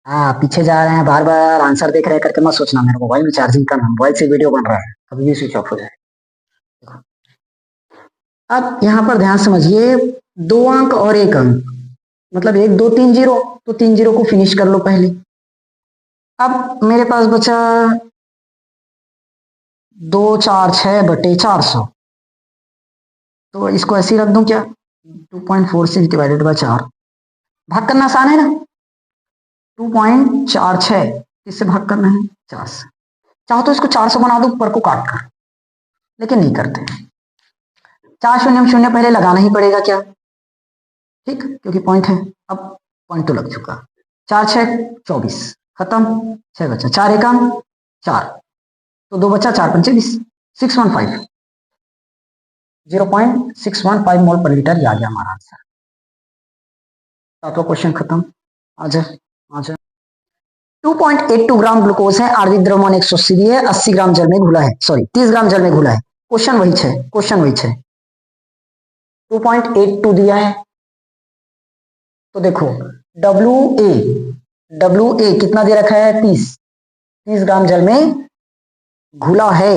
हाँ, पीछे जा रहे हैं, बार बार आंसर देख रहे करके मत सोचना। मेरे मोबाइल में चार्जिंग कम है, मोबाइल से वीडियो बन रहा है, कभी भी स्विच ऑफ हो जाए। देखो अब यहाँ पर ध्यान समझिए, 2 अंक और 1 अंक मतलब 1 2 3 0, तो 3 0 को फिनिश कर लो पहले। अब मेरे पास बचा 246 बटे 400, तो इसको ऐसे ही रख दूं क्या? 2.46 डिवाइडेड बाय 4। भाग करना आसान है ना। 2.46 किससे भाग करना है? 4 से। चाहो तो इसको 400 बना दो ऊपर को काट कर, लेकिन नहीं करते। 4 शून्य शून्य पहले लगाना ही पड़ेगा क्या? ठीक, क्योंकि पॉइंट है। अब पॉइंट तो लग चुका। 4 6 24 खत्म। 6 बचा, 4 एकम 4, तो 2 बचा, 4 पंचे 20, 615 0.615 मोल पर लीटर। ये आ गया हमारा आंसर। 7वां क्वेश्चन खत्म। आजा 2.82 ग्राम ग्लूकोज है। आणविक द्रव्यमान 180 है। 80 ग्राम जल में घुला है, सॉरी 30 ग्राम जल में घुला है। क्वेश्चन वही है। 2.82 दिया है, तो देखो WA कितना दे रखा है? 30 ग्राम जल में घुला है।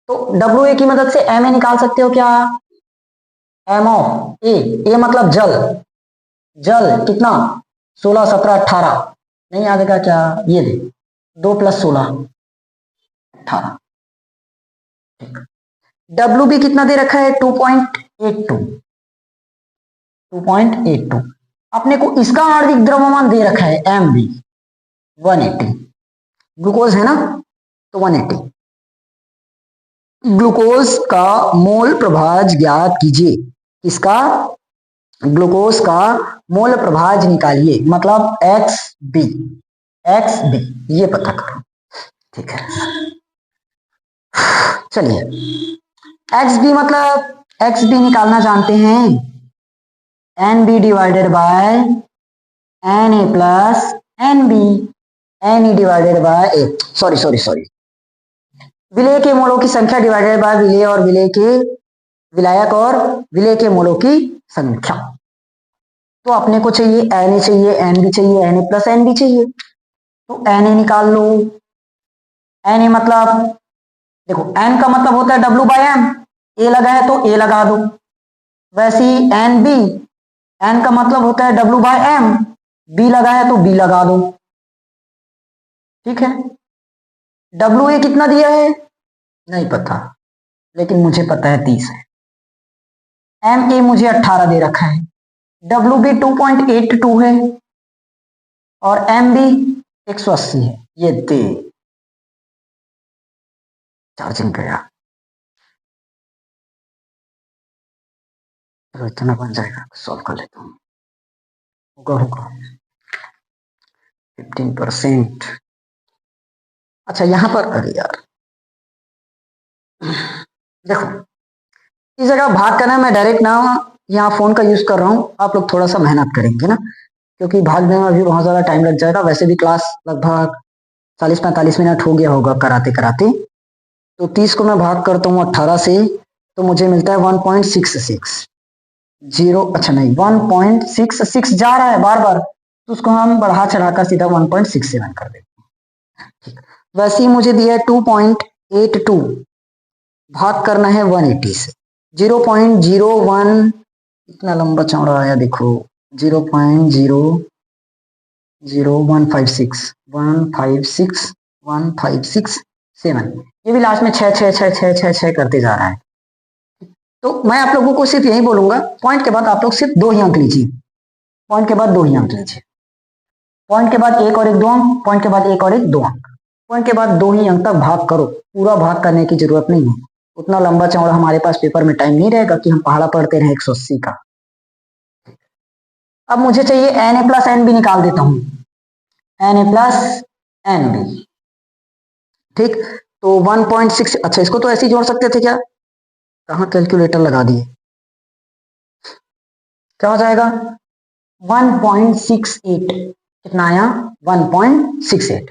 तो WA की मदद से MA निकाल सकते हो क्या? M ऑफ A मतलब जल कितना? 16 17 18 नहीं आएगा क्या? ये दे 2 + 16 18। WB कितना दे रखा है? 2.82। अपने को इसका आणविक द्रव्यमान दे रखा है MB 180। ग्लूकोज है ना, तो 180। ग्लूकोज का मोल प्रभाज ज्ञात कीजिए। किसका? ग्लूकोज का मोल प्रभाज निकालिए, मतलब XB, XB ये पता करो। ठीक है, चलिए XB मतलब XB निकालना जानते हैं, NB divided by Na plus NB, Ne divided by sorry विलेय के मोलों की संख्या डिवाइडेड बाय विलेय और विलायक और विलेय के मोलों की संख्या। तो अपने को चाहिए Na चाहिए, Nb चाहिए, Na प्लस Nb चाहिए, तो Na निकाल लो। Na मतलब देखो, N का मतलब होता है W/M, A लगा है तो A लगा दो। वैसे ही NB, N का मतलब होता है W/M, B लगा है तो B लगा दो। ठीक है, WA कितना दिया है नहीं पता, लेकिन मुझे पता है 30 है। MA मुझे 18 दे रखा है, WB 2.82 है और MB 180 है। ये दे चार्जिंग गया, तो इतना बन जाएगा, सॉल्व कर लेता हूँ। होगा 15%। अच्छा यहाँ पर, अरे यार देखो, इस जगह भाग करना, मैं डायरेक्ट ना यहाँ फोन का यूज कर रहा हूँ, आप लोग थोड़ा सा मेहनत करेंगे ना, क्योंकि भागने में अभी बहुत ज्यादा टाइम लग जाएगा। वैसे भी क्लास लगभग 40-45 मिनट हो गया होगा कराते कराते। तो 30 को मैं भाग करता हूँ 18 से, तो मुझे मिलता है 1.66 जीरो, अच्छा नहीं 1.66 जा रहा है बार बार, तो उसको हम बढ़ा चढ़ाकर सीधा 1.67 कर देते हैं। वैसे ही मुझे दिया है 2.82, भाग करना है 180 से, 0.01, इतना लंबा चौड़ा आया देखो, 0.0156 ये भी लास्ट में 6 करते जा रहा है। तो मैं आप लोगों को सिर्फ यही बोलूंगा, पॉइंट के बाद आप लोग सिर्फ 2 ही अंक लीजिए, पॉइंट के बाद 2 ही अंक लीजिए, पॉइंट के बाद 1 और 1 2 अंक, पॉइंट के बाद 1 और 1 2 अंक, पॉइंट के बाद 2 ही अंक तक भाग करो। पूरा भाग करने की जरूरत नहीं है, उतना लंबा चौड़ा हमारे पास पेपर में टाइम नहीं रहेगा कि हम पहाड़ा पढ़ते रहे 180 का। अब मुझे चाहिए Na प्लस NB, निकाल देता हूं Na प्लस NB। ठीक, तो 1.6, अच्छा इसको तो ऐसे ही जोड़ सकते थे क्या, कहाँ कैलकुलेटर लगा दिए, क्या हो जाएगा 1.68, कितना आया 1.68।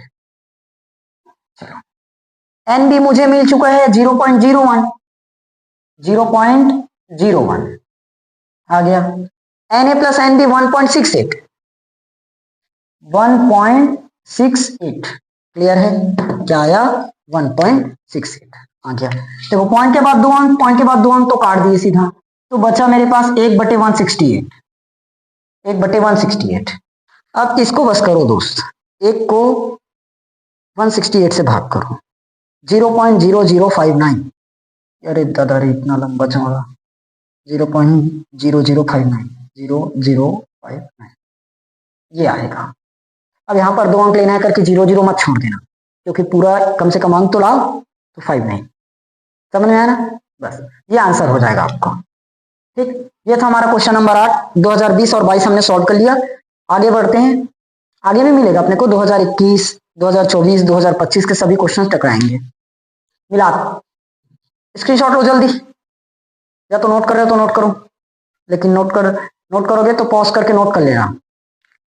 चलो NB मुझे मिल चुका है 0.01, 0.01 आ गया। Na प्लस NB 1.68, 1.68 क्लियर है, क्या आया 1.68 आ गया। देखो पॉइंट के बाद 2 अंक, पॉइंट के बाद 2 अंक तो काट दिए सीधा, तो बचा मेरे पास 1/168, 1/168। अब इसको बस करो दोस्त, एक को 168 से भाग करो, 0.0059, अरे दादा रे इतना लंबा चौड़ा, 0.0059, 0059 ये आएगा। अब यहाँ पर 2 अंक लेना है करके 0 मत छोड़ देना, क्योंकि पूरा कम से कम अंक तो लाओ, तो 59, समझ में आया ना, बस ये आंसर हो जाएगा आपका। ठीक, ये था हमारा क्वेश्चन नंबर 8, 2020 और 22 हमने सॉल्व कर लिया। आगे बढ़ते हैं, आगे भी मिलेगा अपने को 2021, 2024, 2025 के सभी क्वेश्चन टकराएंगे। मिला, स्क्रीनशॉट लो जल्दी, या तो नोट कर रहे हो तो नोट करो, लेकिन नोट करोगे तो पॉज करके नोट कर लेना।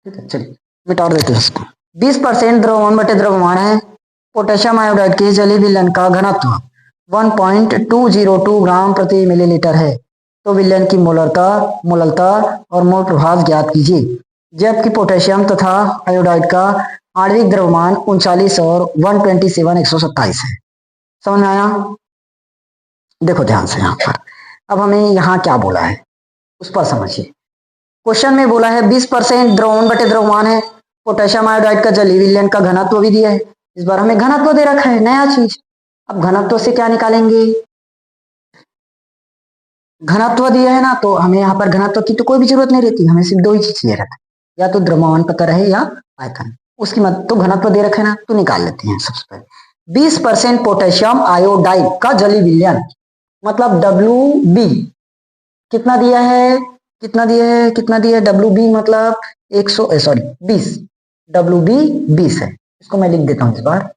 ठीक है, चलिए मिटा देते हैं इसको। 20% द्रव्यमान बटे द्रव्यमान है, पोटेशियम आयोडाइड के जलीय विलयन का घनत्व 1.202 ग्राम प्रति मिलीलीटर है, तो विलयन की मोलरता और मोल प्रभाव ज्ञात कीजिए। जबकि पोटेशियम तथा आयोडाइड का आणविक द्रव्यमान 39 और 127 है। समझ में आया, देखो ध्यान से यहाँ पर, अब हमें यहाँ क्या बोला है उस पर समझिए। क्वेश्चन में बोला है 20% द्रव्यमान बटे द्रव्यमान है, पोटेशियम आयोडाइड का जलीय विलयन का घनत्व भी दिया है। इस बार हमें घनत्व दे रखा है, नया चीज। अब घनत्व से क्या निकालेंगे, घनत्व दिया है ना, तो हमें यहाँ पर घनत्व की तो कोई भी जरूरत नहीं रहती, हमें सिर्फ 2 ही चीज चाहिए रहता है, या तो द्रव्यमान पता रहे या आयतन। उसकी मत तो घनत्व दे रखे ना, तो निकाल लेते हैं। सबसे पहले 20% पोटेशियम आयोडाइड का जलीय विलयन, मतलब WB कितना दिया है कितना दिया है, कितना दिया है, डब्ल्यू बी मतलब 20, डब्ल्यू बी 20 है। इसको मैं लिख देता हूँ इस बार,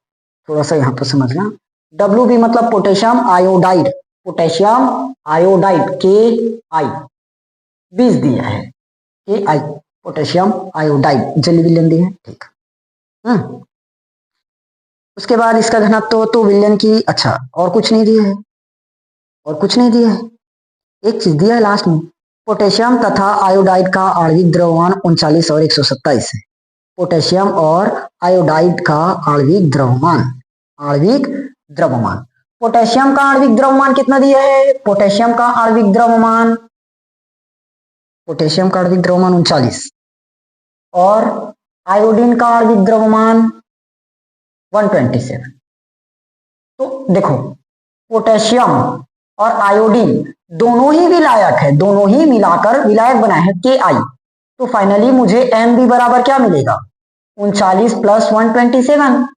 थोड़ा सा यहाँ पर समझना। डब्ल्यू बी मतलब पोटेशियम आयोडाइड, पोटेशियम आयोडाइड के आई 20 दिया है, के आई पोटेशियम आयोडाइड जली विलयन दी है, ठीक। उसके बाद इसका घनत्व तो विलयन की, अच्छा और कुछ नहीं दिया है, और कुछ नहीं दिया है, एक चीज दिया है लास्ट में, पोटेशियम तथा आयोडाइड का आणविक द्रव्यमान 39 और 127 है। पोटेशियम और आयोडाइड का आणविक द्रव्यमान, आणविक द्रव्यमान, पोटेशियम का आणविक द्रव्यमान कितना दिया है, पोटेशियम का आणविक द्रव्यमान, पोटेशियम का आणविक द्रव्यमान 39 और आयोडीन का आणविक द्रव्यमान 127। तो देखो पोटेशियम और आयोडीन दोनों ही विलायक है, दोनों ही मिलाकर विलायक बनाए हैं के आई। तो फाइनली मुझे एम बी बराबर क्या मिलेगा, 39 प्लस 127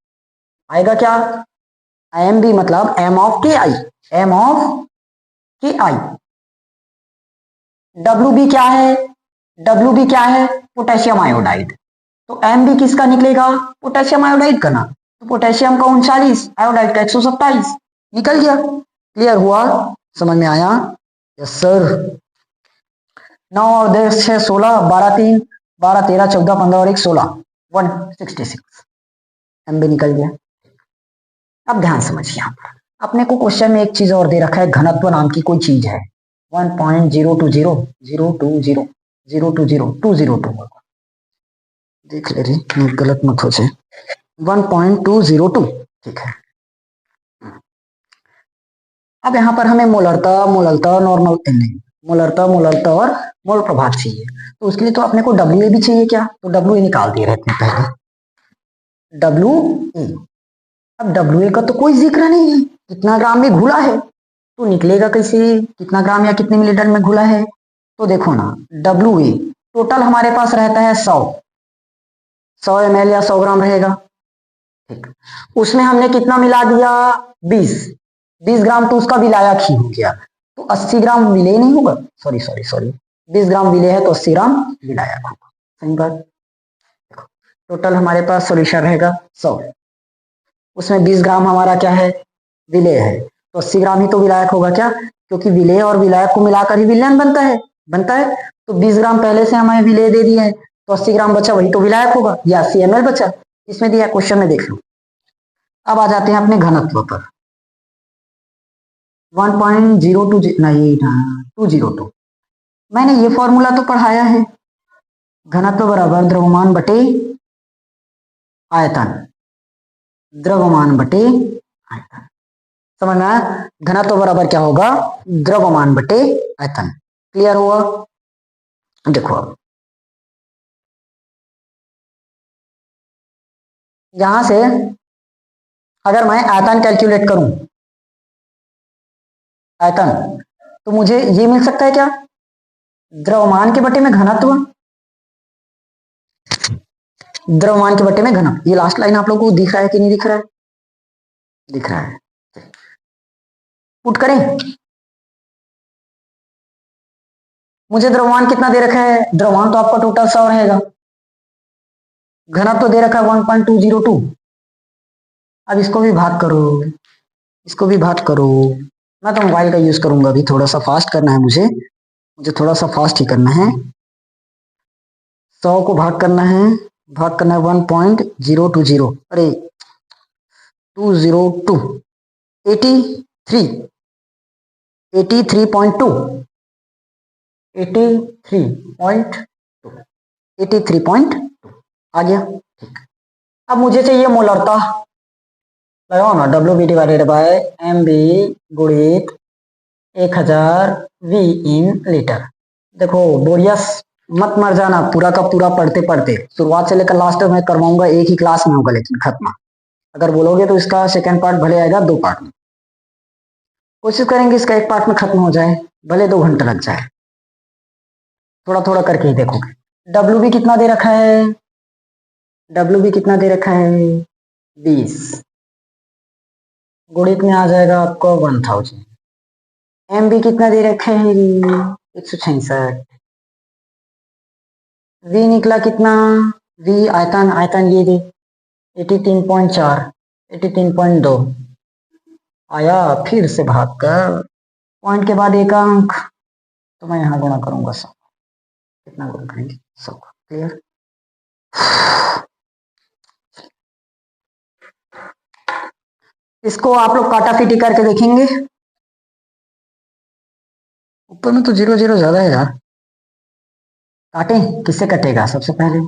आएगा क्या, एम बी मतलब एम ऑफ के आई, एम ऑफ के आई। डब्ल्यू बी क्या है, डब्ल्यू बी क्या है, पोटेशियम आयोडाइड। तो एम बी किसका निकलेगा, पोटेशियम आयोडाइड का ना, तो पोटेशियम का 39, आयोडाइड का 127 निकल गया। क्लियर हुआ, समझ में आया, यस सर। 9 और 10 6 16, 12 3 12 13 14 15 और 1 16, 166 एमबी निकल गया। अब ध्यान समझिए, यहाँ पर अपने को क्वेश्चन में एक चीज और दे रखा है, घनत्व नाम की कोई चीज है, 1.020 देख ले रही, गलत मत हो जाए, 1.202, ठीक है। अब यहाँ पर हमें मोलरता, नॉर्मल नहीं, मोलरता और मोल प्रभाव चाहिए, तो उसके लिए तो अपने को डब्ल्यू भी चाहिए क्या, तो डब्ल्यू निकाल दिए रहते हैं पहले, डब्ल्यू ए। अब डब्ल्यू का तो कोई जिक्र नहीं है, कितना ग्राम में घुला है, तो निकलेगा कैसे, कितना ग्राम या कितने मिलीलीटर में घुला है, तो देखो ना डब्ल्यू ए टोटल हमारे पास रहता है 100 ml या 100 ग्राम रहेगा, ठीक। उसमें हमने कितना मिला दिया, 20 ग्राम, तो उसका विलायक ही हो गया, तो 80 ग्राम विलेय नहीं होगा, सॉरी 20 ग्राम विलेय है तो 80 ग्राम विलायक होगा, सही बात। देखो टोटल हमारे पास सॉल्यूशन रहेगा 100, उसमें 20 ग्राम हमारा क्या है, विलेय है, तो 80 ग्राम ही तो विलायक होगा क्या, क्योंकि विलेय और विलायक को मिलाकर ही विलयन बनता है। तो 20 ग्राम पहले से हमें विलेय दे दिया है, तो 80 ग्राम बचा वही तो विलायक होगा, या 80 ml बचा, इसमें दिया क्वेश्चन में, देख लो। अब आ जाते हैं अपने घनत्व पर, 1.020 नहीं 202, मैंने ये फॉर्मूला तो पढ़ाया है, घनत्व बराबर द्रव्यमान बटे आयतन, द्रव्यमान बटे आयतन, समझ में आया, घनत्व बराबर क्या होगा, द्रव्यमान बटे आयतन। क्लियर हुआ, देखो अब यहां से अगर मैं आयतन कैलकुलेट करूं, आयतन, तो मुझे ये मिल सकता है क्या, द्रव्यमान के बटे में घनत्व, द्रव्यमान के बटे में घनत्व। ये लास्ट लाइन आप लोगों को दिख रहा है कि नहीं दिख रहा है, दिख रहा है, पुट करें, मुझे द्रव्यमान कितना दे रखा है, द्रव्यमान तो आपका टोटल 100 रहेगा, घनत्व तो दे रखा है 1.202, अब इसको भी भाग करो, इसको भी भाग करो, मैं तो मोबाइल का यूज करूंगा, अभी थोड़ा सा फास्ट करना है मुझे थोड़ा सा फास्ट ही करना है, 100 को भाग करना है 1.020, अरे 202, 83, 83.2, 83.2 आ गया, ठीक। अब मुझे चाहिए मोलरता, लगाओ ना, W B divided by M B गुणित 1000 वी इन लीटर। देखो बोरियस मत मर जाना, पूरा का पूरा पढ़ते शुरुआत से लेकर लास्ट तक मैं करवाऊंगा, एक ही क्लास में होगा लेकिन खत्म, अगर बोलोगे तो इसका सेकेंड पार्ट भले आएगा 2 पार्ट में, कोशिश करेंगे इसका एक पार्ट में खत्म हो जाए, भले 2 घंटे लग जाए, थोड़ा थोड़ा करके ही देखोगे। डब्ल्यू बी कितना दे रखा है, डब्ल्यू बी कितना दे रखा है, 20, गुणित में आ जाएगा आपको 1000, एम बी कितना दे रखे हैं, 166, V निकला कितना, V आयतन, आयतन ये दे 83.4, 83.2 आया, फिर से भाग कर पॉइंट के बाद एक अंक, तो मैं यहाँ गुणा करूंगा 100, कितना गुणा करेंगे 100, क्लियर। इसको आप लोग काटा फीटी करके देखेंगे, ऊपर में तो 0 0 ज्यादा है यार, काटे किससे कटेगा, सबसे पहले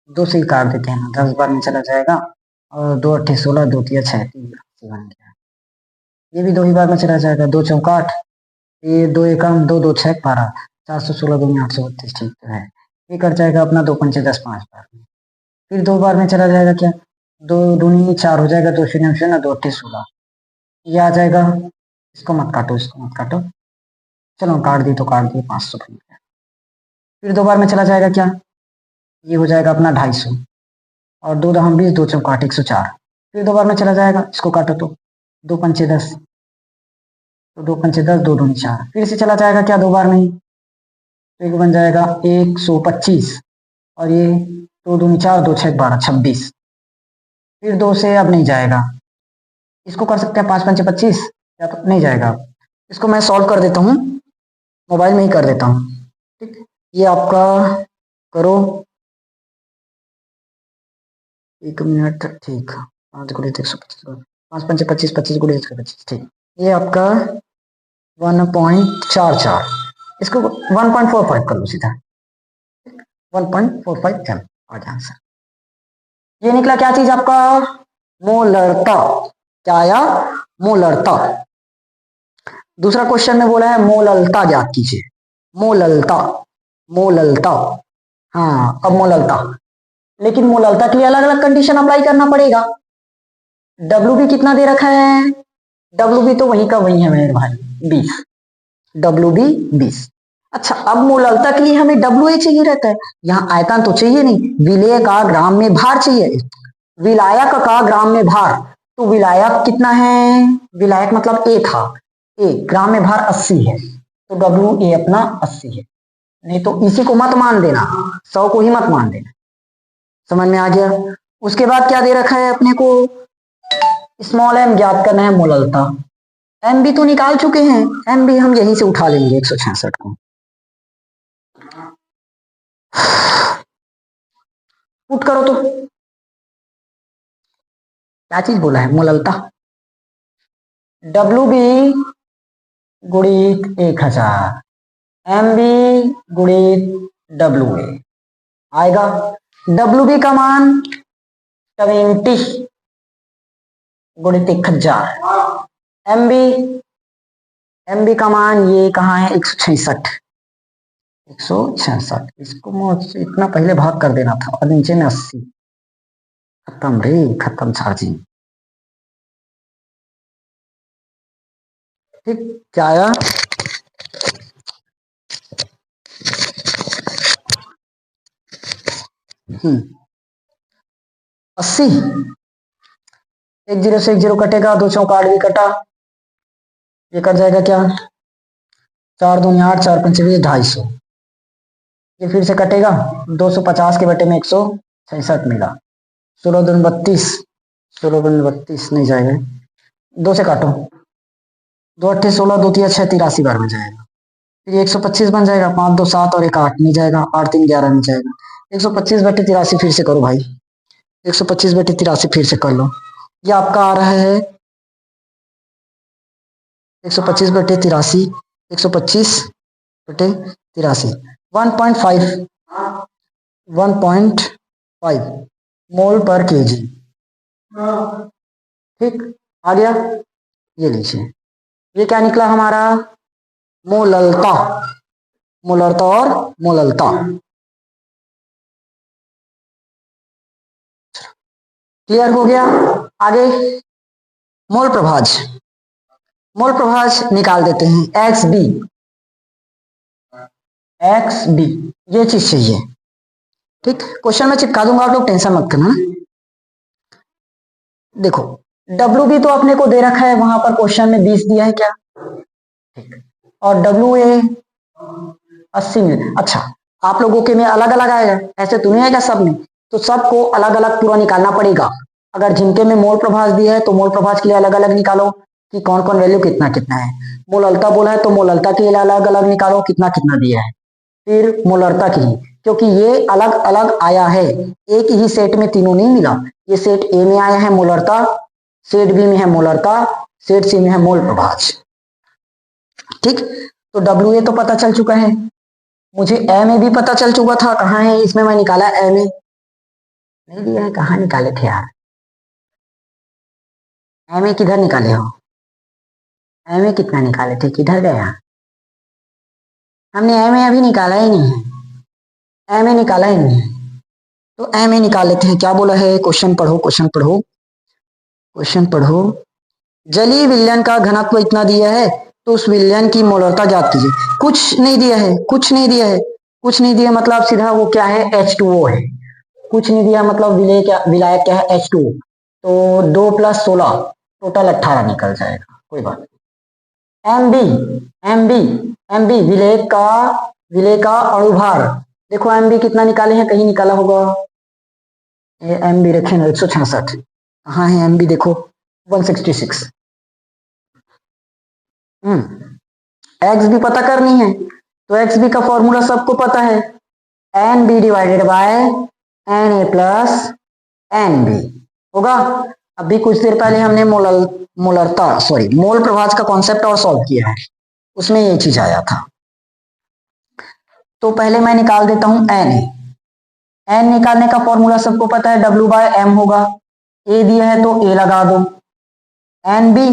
2 से ही काट देते हैं ना, 10 बार में चला जाएगा, और 2 8 16, 2 3 6 3 बन गया, ये भी 2 ही बार में चला जाएगा, 2 चौका 8, ये 2 एकम 2 2 6 12, 416 2 832, ठीक तो है, ये कट जाएगा अपना 2 पंचे 10 5 बार में, फिर 2 बार में चला जाएगा, क्या 2 दूनी 4 हो जाएगा, 2 शून्य शून्य 2 8 16, ये आ जाएगा, इसको मत काटो, इसको मत काटो, चलो काट दी तो काट दी, 500 बन गया, फिर 2 बार में चला जाएगा, क्या ये हो जाएगा अपना 250, और 2 दहम 20, 2 चौका 8 104, फिर 2 बार में चला जाएगा, इसको काटो तो 2 पंचे 10, तो 2 पंचे 10, 2 दूनी 4, फिर से चला जाएगा क्या 2 बार में ही, तो एक बन जाएगा 125, और ये 2 दूनी 4, 2 6 12 26, फिर 2 से अब नहीं जाएगा, इसको कर सकते हैं 5 पंचे 25, या तो नहीं जाएगा, इसको मैं सॉल्व कर देता हूँ, मोबाइल में ही कर देता हूँ, ठीक, ये आपका करो 1 मिनट, ठीक, 5 गुणे 125, 5 पंचे 25, 25 गुणे 125, ठीक, ये आपका 1.44, इसको 1.45 कर लो सीधा, 1.45 एम आ जाए आंसर। ये निकला क्या चीज आपका, मोलरता, क्या आया, मोलरता। दूसरा क्वेश्चन में बोला है मोललता ज्ञात कीजिए, मोललता, मोललता, हाँ अब मोललता, लेकिन मोललता के लिए अलग अलग कंडीशन अप्लाई करना पड़ेगा। डब्ल्यू बी कितना दे रखा है, डब्ल्यू बी तो वही का वही है मेरे भाई, 20, डब्ल्यू बी 20। अच्छा अब मोललता के लिए हमें डब्ल्यू ए चाहिए रहता है, यहाँ आयतन तो चाहिए नहीं, विलेय का ग्राम में भार चाहिए, विलायक का ग्राम में भार, तो विलायक कितना है, विलायक मतलब ए था, ए ग्राम में भार 80 है, तो डब्ल्यू ए अपना 80 है, नहीं तो इसी को मत मान देना, 100 को ही मत मान देना, समझ में आ गया। उसके बाद क्या दे रखा है अपने को, स्मॉल एम ज्ञात करना है मोललता, एम भी तो निकाल चुके हैं, एम भी हम यहीं से उठा लेंगे 166 को, पुट करो तो क्या चीज बोला है, मोललता, डब्ल्यू बी गुणित 1000, एम बी गुणित डब्ल्यू ए आएगा, डब्ल्यू बी का मान 70 गुणित 1000, एम बी का मान ये कहाँ है 166, 166, इसको इतना पहले भाग कर देना था, और नीचे में 80, खत्म रे खत्म चार्जिंग, ठीक क्या आया, अस्सी, 1 0 से 1 0 कटेगा, 2 चौका 8 भी कटा, ये कट जाएगा क्या 4 दूनी 8, 4 पंचे 20, 250, ये फिर से कटेगा, 250 के बटे में 166 मिला, 16 दूनी 32, 16 दूनी 32 नहीं जाएगा, 2 से काटो, 2 8 16, 2 3 6 83 बार में जाएगा, फिर 125 बन जाएगा, 5 2 7 और 1 8 नहीं जाएगा, 8 3 11 नहीं जाएगा, 125 बटे 83 फिर से करो भाई, 125 बटे 83 फिर से कर लो, ये आपका आ रहा है 125 बटे 83, 125 बटे 83, 1.5 मोल पर केजी, ठीक आ गया, ये लीजिए, ये क्या निकला हमारा, मोललता, मोलरता और मोललता, क्लियर हो गया। आगे मोल प्रभाज, मोल प्रभाज निकाल देते हैं, एक्स बी ये चीज चाहिए, ठीक, क्वेश्चन में चिपका दूंगा, आप लोग टेंशन मत करना ना। देखो डब्ल्यू बी तो अपने को दे रखा है, वहां पर क्वेश्चन में 20 दिया है क्या, ठीक, और डब्ल्यू ए 80 में, अच्छा आप लोगों के में अलग अलग आएगा, ऐसे तो नहीं आएगा सब में, तो सबको अलग अलग पूरा निकालना पड़ेगा। अगर जिनके में मोल प्रभाज दिया है तो मोल प्रभाज के लिए अलग अलग निकालो कि कौन कौन वैल्यू कितना कितना है। मोललता बोला है तो मोललता के लिए अलग अलग निकालो कितना कितना दिया है, फिर मोलरता की, क्योंकि ये अलग अलग आया है, एक ही सेट में तीनों नहीं मिला। ये सेट ए में आया है मोलरता, सेट बी में है मोलरता, सेट सी में है मोल प्रभाज। ठीक, तो डब्ल्यू ए तो पता चल चुका है, मुझे ए में भी पता चल चुका था, कहाँ है इसमें मैं निकाला, ए में नहीं दिया है, कहाँ निकाले थे यार, ए में किधर निकाले हो, ए में कितना निकाले थे, किधर गया, हमने ए में अभी निकाला ही नहीं है, ए में निकाला ही नहीं है, तो ए में निकाल लेते हैं। क्या बोला है, क्वेश्चन पढ़ो क्वेश्चन पढ़ो क्वेश्चन पढ़ो। जलीय विलयन का घनत्व इतना दिया है तो उस विलयन की मोलरता ज्ञात कीजिए। कुछ नहीं दिया है, कुछ नहीं दिया है, कुछ नहीं दिया मतलब सीधा वो क्या है, H2O है। कुछ नहीं दिया मतलब विलायक क्या है, H2O। तो 2 + 16 टोटल 18 निकल जाएगा, कोई बात नहीं। एमबी विलेय का अणुभार, देखो एमबी कितना निकाले हैं, कहीं निकाला होगा, ये एमबी रखे ना 166, कहाँ है एमबी, देखो 166। एक्स भी पता करनी है, तो एक्स बी का फॉर्मूला सबको पता है, N B divided by N A plus N B होगा। अभी कुछ देर पहले हमने मोल प्रभाज का कॉन्सेप्ट और सॉल्व किया है, उसमें ये चीज आया था। तो पहले मैं निकाल देता हूं एन ए, एन निकालने का फॉर्मूला सबको पता है, W/M होगा। ए दिया है तो ए लगा दो, एन बी,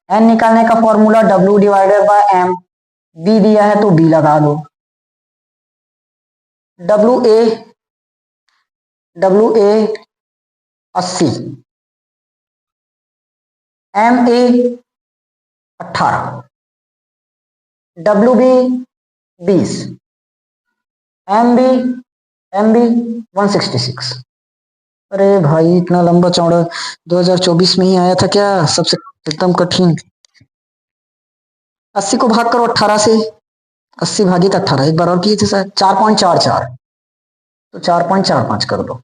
एन निकालने का फॉर्मूला W/M, बी दिया है तो बी लगा दो, WA 80, MA 18, WB 20, MB 166। अरे भाई इतना लंबा चौड़ा 2024 में ही आया था क्या, सबसे एकदम कठिन। 80 को भाग करो 18 से, 80 भागित 18, एक बार और किए थे सर, 4.44, तो 4.45 कर दो,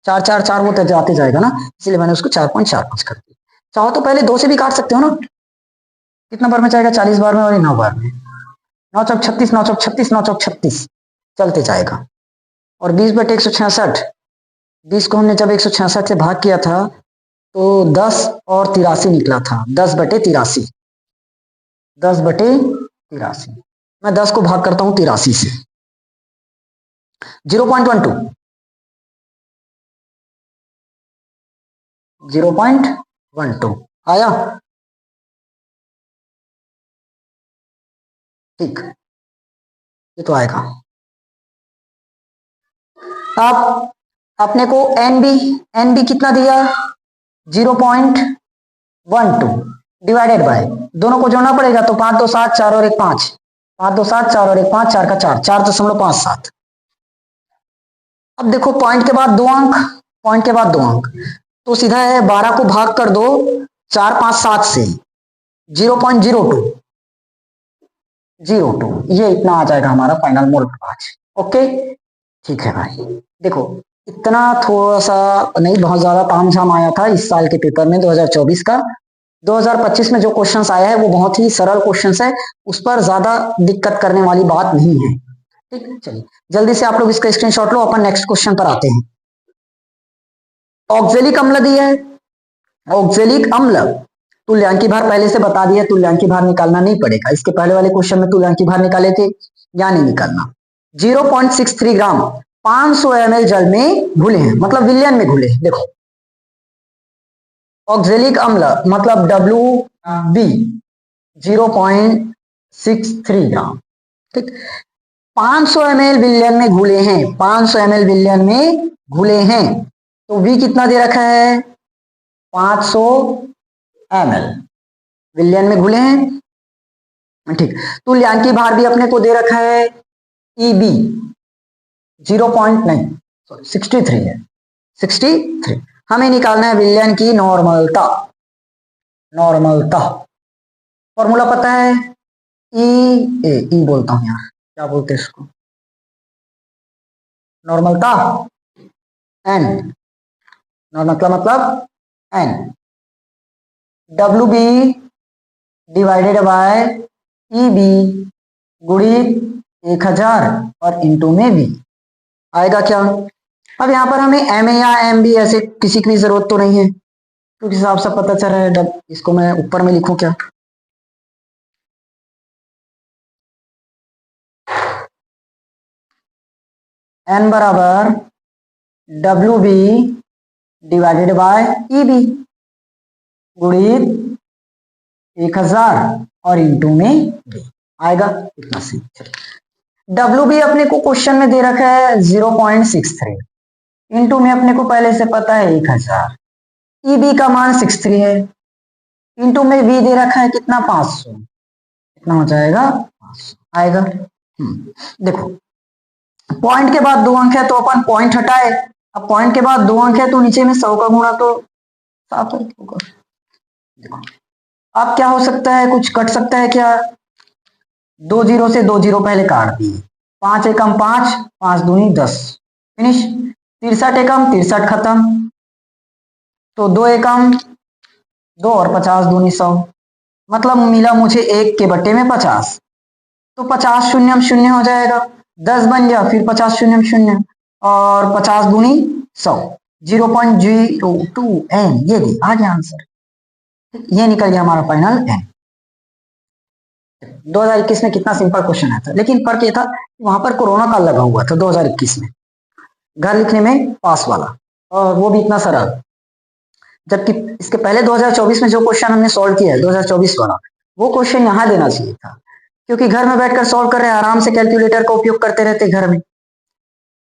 4 वो तो जाते जाएगा ना, इसलिए मैंने उसको 4.45 कर दिया। चाहो तो पहले 2 से भी काट सकते हो ना, कितना बार में जाएगा, 40 बार में और 9 बार में, 9 चौक 36, 9 चौक 36, 9 चौक 36 चलते जाएगा। और 20/166, 20 को हमने जब 166 से भाग किया था तो 10 और 83 निकला था, 10/83, 10/83। मैं 10 को भाग करता हूं 83 से, 0.12, 0.12 आया, ठीक, ये तो आएगा। अब अपने को एनबी कितना दिया, 0.12 डिवाइडेड बाय, दोनों को जोड़ना पड़ेगा, तो 5 2 7 4 और 1 5, 5 2 7 4 और 1 5, 4 का 4, 4.57। अब देखो पॉइंट के बाद 2 अंक, पॉइंट के बाद 2 अंक, तो सीधा है 12 को भाग कर दो 4 5 7 से, 0.02, ये इतना आ जाएगा हमारा फाइनल मोल प्रभाज। ओके, ठीक है भाई। देखो इतना थोड़ा सा नहीं, बहुत ज्यादा तामझाम आया था इस साल के पेपर में 2024 का। 2025 में जो क्वेश्चंस आया है वो बहुत ही सरल क्वेश्चंस है, उस पर ज्यादा दिक्कत करने वाली बात नहीं है। ठीक, चलिए जल्दी से आप लोग इसका स्क्रीनशॉट लो, अपन नेक्स्ट क्वेश्चन पर आते हैं। ऑक्जेलिक अम्ल दिया है, ऑक्जेलिक अम्ल तुल्यांकी भार पहले से बता दिया, तुल्यांकी भार निकालना नहीं पड़ेगा, इसके पहले वाले क्वेश्चन में तुल्यांकी भार निकाले थे, या नहीं निकालना। 0.63 ग्राम 500 ml जल में घुले हैं, मतलब विलयन में घुले हैं। देखो ऑक्जेलिक अम्ल मतलब WB 0.63 ग्राम, ठीक, 500 ml विलयन में घुले हैं, 500 ml विलयन में घुले हैं, तो V कितना दे रखा है, 500 ml विलयन में घुले हैं, ठीक। तुल्यांकी भार भी अपने को दे रखा है EB 63 है, 63। हमें निकालना है विलयन की नॉर्मलता, नॉर्मलता फॉर्मूला पता है, ई बोलता हूं यार, क्या बोलते हैं इसको, नॉर्मलता एन, नॉर्मलता मतलब N, W B divided by E B गुणित 1000 और इंटू में बी आएगा क्या। अब यहाँ पर हमें एम ए या एम बी ऐसे किसी की भी जरूरत तो नहीं है, क्योंकि हिसाब से पता चल रहा है। इसको मैं ऊपर में लिखूं क्या, एन बराबर W B divided by E B गुणित 1000 और इंटू में बी आएगा इतना सी। डब्ल्यू बी अपने को क्वेश्चन में दे रखा है 0.63, इंटू में अपने को पहले से पता है 1000, ई बी का मान 63 है, इंटू में बी दे रखा है कितना 500, कितना हो जाएगा 500 आएगा। देखो पॉइंट के बाद 2 अंक है तो अपन पॉइंट हटाए, अब पॉइंट के बाद 2 अंक है तो नीचे में 100 का गुणा तो 7 होगा। देखो अब क्या हो सकता है, कुछ कट सकता है क्या, 2 जीरो से 2 जीरो पहले काट दिए, 5 एकम 5, 5 दूनी 10, फिनिश। 63 एकम 63 खत्म, तो 2 एकम 2 और 50 दूनी 100, मतलब मिला मुझे 1 के बट्टे में 50, तो 50 शून्य शून्य हो जाएगा, 10 बन गया, फिर 50 शून्य शून्य और 50 दूनी 100, 0.02 एन, ये भी आ गया आंसर, ये निकल गया हमारा फाइनल एन। 2021 में कितना सिंपल क्वेश्चन आया था, लेकिन फर्क ये था वहां पर कोरोना काल लगा हुआ था 2021 में, घर लिखने में पास वाला, और वो भी इतना सरल, जबकि इसके पहले 2024 में जो क्वेश्चन हमने सॉल्व किया है 2024 वाला, वो क्वेश्चन यहाँ देना चाहिए था, क्योंकि घर में बैठकर सॉल्व कर रहे हैं, आराम से कैलकुलेटर का उपयोग करते रहते घर में।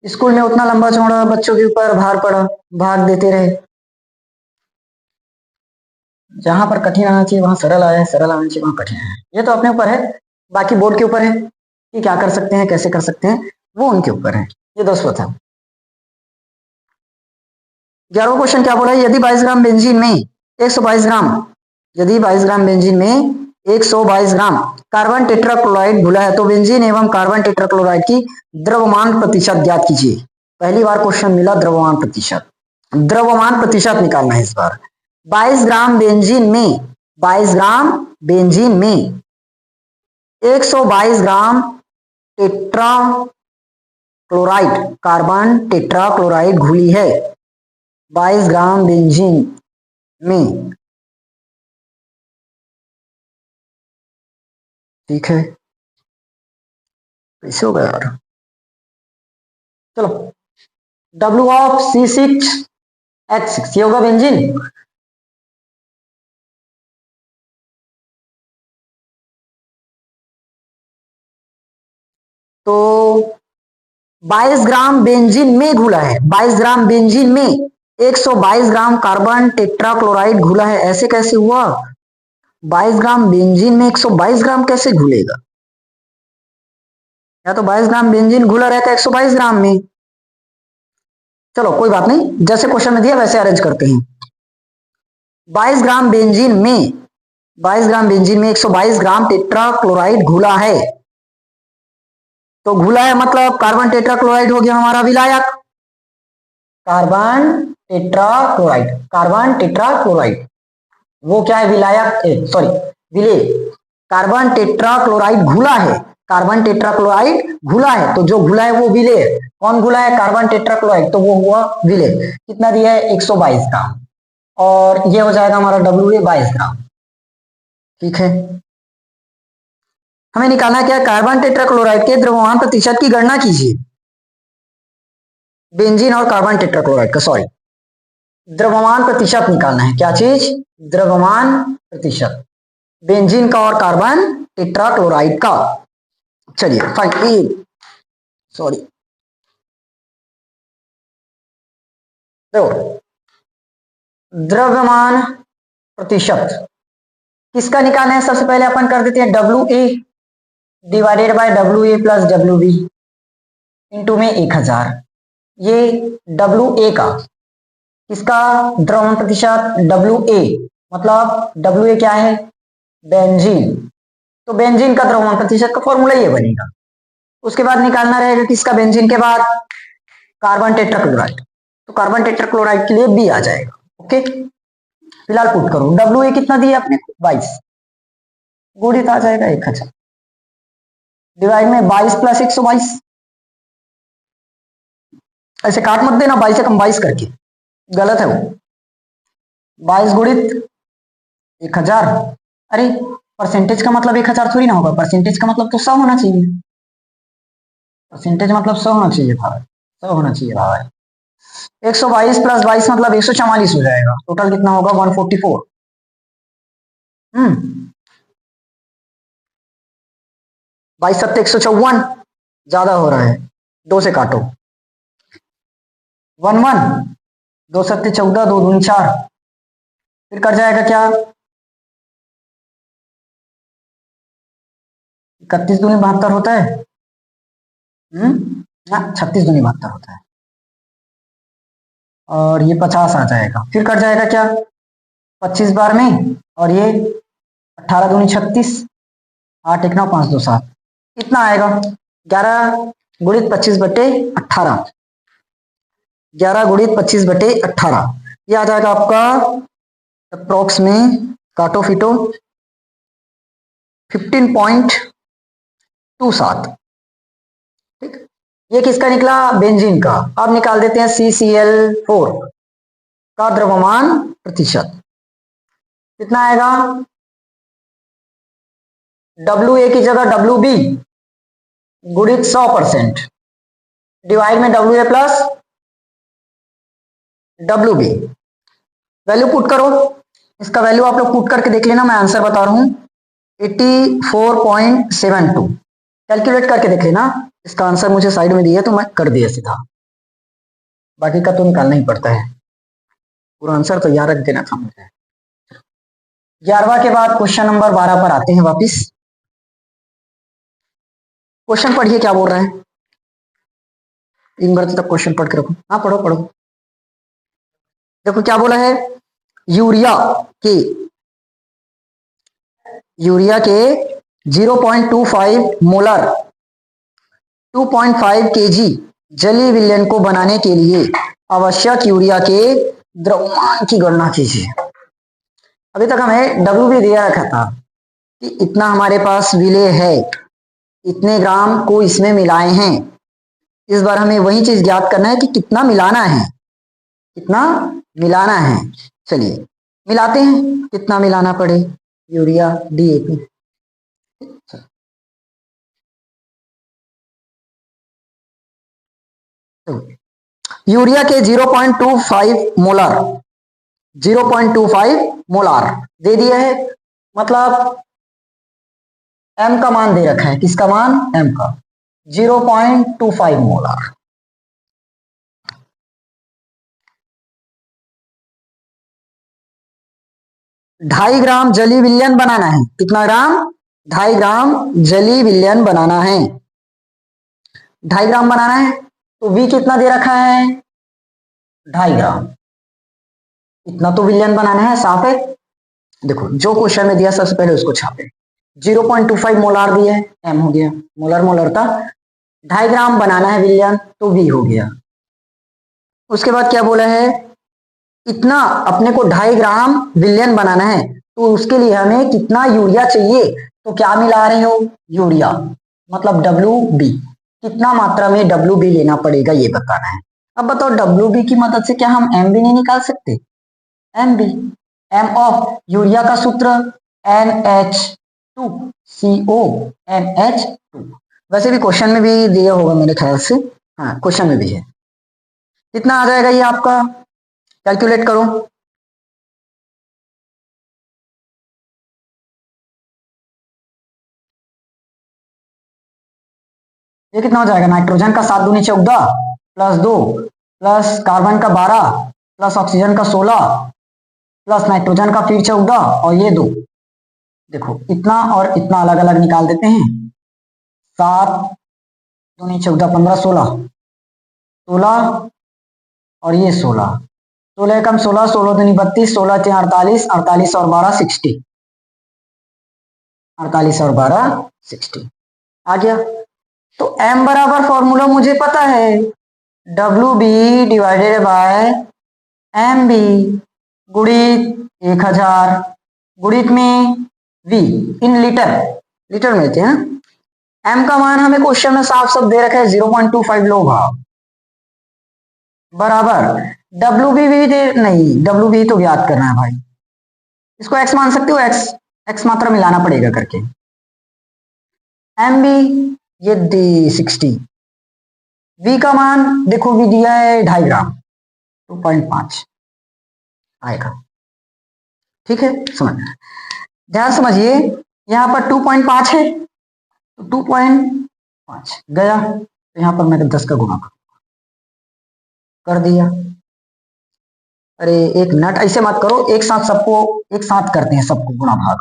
स्कूल में उतना लंबा चौड़ा बच्चों के ऊपर भार पड़ा, भाग देते रहे, जहां पर कठिन आना चाहिए वहां सरल आया है, सरल आना चाहिए वहां कठिन है। ये तो अपने ऊपर है, बाकी बोर्ड के ऊपर है कि क्या कर सकते हैं, कैसे कर सकते हैं, वो उनके ऊपर है। ये 10वां था। 11वां क्वेश्चन क्या बोला है, यदि 22 ग्राम बेंजीन में 122 ग्राम, यदि 22 ग्राम बेंजीन में 122 ग्राम कार्बन टेट्राक्लोराइड घुला है तो बेंजीन एवं कार्बन टेट्राक्लोराइड की द्रव्यमान प्रतिशत ज्ञात कीजिए। पहली बार क्वेश्चन मिला द्रव्यमान प्रतिशत, द्रव्यमान प्रतिशत निकालना है इस बार। 22 ग्राम बेंजीन में, 22 ग्राम बेंजीन में 122 ग्राम टेट्रा क्लोराइड, कार्बन टेट्राक्लोराइड घुली है 22 ग्राम बेंजीन में, ठीक है। कैसे होगा यार, चलो W ऑफ C6H6 ये होगा बेंजीन, तो 22 ग्राम बेंजीन में घुला है, 22 ग्राम बेंजीन में 122 ग्राम कार्बन टेट्राक्लोराइड घुला है, ऐसे कैसे हुआ, 22 ग्राम बेंजीन में 122 ग्राम कैसे घुलेगा, या तो 22 ग्राम बेंजीन घुला रहता है 122 ग्राम में। चलो कोई बात नहीं, जैसे क्वेश्चन में दिया वैसे अरेंज करते हैं। 22 ग्राम बेंजीन में, 22 ग्राम बेंजीन में 122 ग्राम टेट्राक्लोराइड घुला है, तो घुला है मतलब कार्बन टेट्राक्लोराइड हो गया हमारा विलायक, कार्बन टेट्राक्लोराइड, कार्बन टेट्राक्लोराइड वो क्या है विलायक, सॉरी विलेय, कार्बन टेट्राक्लोराइड घुला है, कार्बन टेट्राक्लोराइड घुला है, तो जो घुला है वो विलेय, कौन घुला है कार्बन टेट्राक्लोराइड, तो वो हुआ विलेय। कितना दिया है 122 ग्राम, और ये हो जाएगा हमारा डब्ल्यू 22 ग्राम, ठीक है। हमें निकालना क्या है, कार्बन टेट्राक्लोराइड के द्रव्यमान प्रतिशत की गणना कीजिए, बेंजीन और कार्बन टेट्राक्लोराइड का, सॉरी द्रव्यमान प्रतिशत निकालना है, क्या चीज, द्रव्यमान प्रतिशत बेंजीन का और कार्बन टेट्राक्लोराइड का। चलिए फाइन, सॉरी देखो द्रव्यमान प्रतिशत किसका निकालना है, सबसे पहले अपन कर देते हैं W A divided by W A plus W B into में 1000, ये डब्ल्यू ए का, किसका द्रव्यमान प्रतिशत, डब्ल्यू ए मतलब डब्ल्यू ए क्या है बेंजीन, तो बेंजीन का द्रव्यमान प्रतिशत का फॉर्मूला ये बनेगा। उसके बाद निकालना रहेगा किसका, बेंजीन के बाद कार्बन टेट्राक्लोराइड, तो कार्बन टेट्राक्लोराइड के लिए बी आ जाएगा। ओके, फिलहाल पुट करो, डब्ल्यू ए कितना दिया आपने 22, गुणित आ जाएगा 1000, डिवाइड में 22 प्लस 122, ऐसे काट मत देना 22 से कम 22 करके, गलत है वो। 22 गुणित 1000, अरे परसेंटेज का मतलब 1000 थोड़ी ना होगा, परसेंटेज का मतलब तो 100 होना चाहिए, परसेंटेज मतलब 100 होना चाहिए भाई, 100 होना चाहिए भाई। 122 प्लस 22 मतलब 144 हो जाएगा, टोटल कितना होगा 144। 22 सत्ते 154, ज्यादा हो रहा है, 2 से काटो, 11, 2 सत्ते 14, 2 दूनी 4, फिर कट जाएगा क्या 31 दूनी 72 होता है, 36 दूनी 72 होता है, और ये 50 आ जाएगा, फिर कट जाएगा क्या 25 बार में, और ये 18 दूनी 36, 8 1 9 5 2 7, कितना आएगा 11 गुणित 25 बटे 18, 11 गुणित 25 बटे 18, ये आ जाएगा आपका अप्रोक्स में, काटो फिटो 15.27, ठीक। ये किसका निकला बेंजीन का। अब निकाल देते हैं CCl4 का द्रव्यमान प्रतिशत, कितना आएगा WA की जगह WB गुणित 100%, डिवाइड में WA plus WB, value put करो, इसका वैल्यू आप लोग पुट करके देख लेना, मैं आंसर बता रहा हूं 84.72, कैलकुलेट करके देख लेना, इसका आंसर मुझे साइड में दिया है तो मैं कर दिया सीधा, बाकी का तो निकालना ही पड़ता है, पूरा आंसर तो याद रख देना था मुझे। 11वां के बाद क्वेश्चन नंबर 12 पर आते हैं वापिस। क्वेश्चन पढ़िए क्या बोल रहा है, 3 बार तक क्वेश्चन पढ़ के रखो, हाँ पढ़ो पढ़ो। देखो क्या बोला है, यूरिया के 0.25 मोलर 2.5 केजी जलीय विलयन को बनाने के लिए आवश्यक यूरिया के द्रव्यमान की गणना कीजिए। अभी तक हमें डब्ल्यू भी दिया रखा था कि इतना हमारे पास विलेय है, इतने ग्राम को इसमें मिलाए हैं, इस बार हमें वही चीज ज्ञात करना है कि कितना मिलाना है, कितना मिलाना है। चलिए मिलाते हैं, कितना मिलाना पड़े यूरिया DAP। तो यूरिया के 0.25 मोलार 0.25 मोलार दे दिया है, मतलब M का मान दे रखा है, किसका मान M का 0.25 मोलार। ढाई ग्राम जलीय विलयन बनाना है, कितना ग्राम 2.5 ग्राम जलीय विलयन बनाना है, 2.5 ग्राम बनाना है, तो V कितना दे रखा है 2.5 ग्राम, इतना तो विलयन बनाना है, साफ है। देखो जो क्वेश्चन में दिया सबसे पहले उसको छापे, 0.25 मोलार दिया है, M हो गया, मोलर मोलरता, 2.5 ग्राम बनाना है विलयन तो V हो गया। उसके बाद क्या बोला है, इतना अपने को 2.5 ग्राम विलयन बनाना है, तो उसके लिए हमें कितना यूरिया चाहिए, तो क्या मिला रहे हो यूरिया, मतलब WB, कितना मात्रा में WB लेना पड़ेगा ये बताना है। अब बताओ WB की मदद से क्या हम MB नहीं निकाल सकते, MB, M ऑफ यूरिया का सूत्र NH2CO, NH2, वैसे भी क्वेश्चन में भी दिया होगा मेरे ख्याल से, हाँ क्वेश्चन में भी है। कितना आ जाएगा ये आपका, कैलकुलेट करो, ये कितना हो जाएगा, नाइट्रोजन का 7 दूनी 14 प्लस 2 प्लस कार्बन का 12 प्लस ऑक्सीजन का 16 प्लस नाइट्रोजन का फिर 14 और ये 2, देखो इतना और इतना अलग अलग निकाल देते हैं, 7 दूनी 14 15 16 16 और ये 16, 16 कम 16, 16 दूनी 32, 16 × 48, 48 और 12 60, 48 और 12 60 आ गया। तो M बराबर फॉर्मूला मुझे पता है, W B divided by M B गुणित 1000 गुणित में वी इन लीटर, लीटर में थे ना। एम का मान हमें क्वेश्चन में साफ साफ दे रखा है 0.25 लोग बराबर डब्ल्यू बी दे नहीं, डब्ल्यू बी तो ज्ञात करना है भाई, इसको एक्स मान सकते हो, एक्स एक्स मात्रा मिलाना पड़ेगा करके। एम बी ये दी 60, वी का मान देखो वी दिया है 2.5 ग्राम 2.5 आएगा, ठीक है समझ। ध्यान समझिए यहां पर 2.5 है तो 2.5 गया तो यहां पर मैं 10 का गुणा कर दिया। अरे एक मिनट ऐसे मत करो, एक साथ सबको, एक साथ करते हैं सबको गुणा भाग,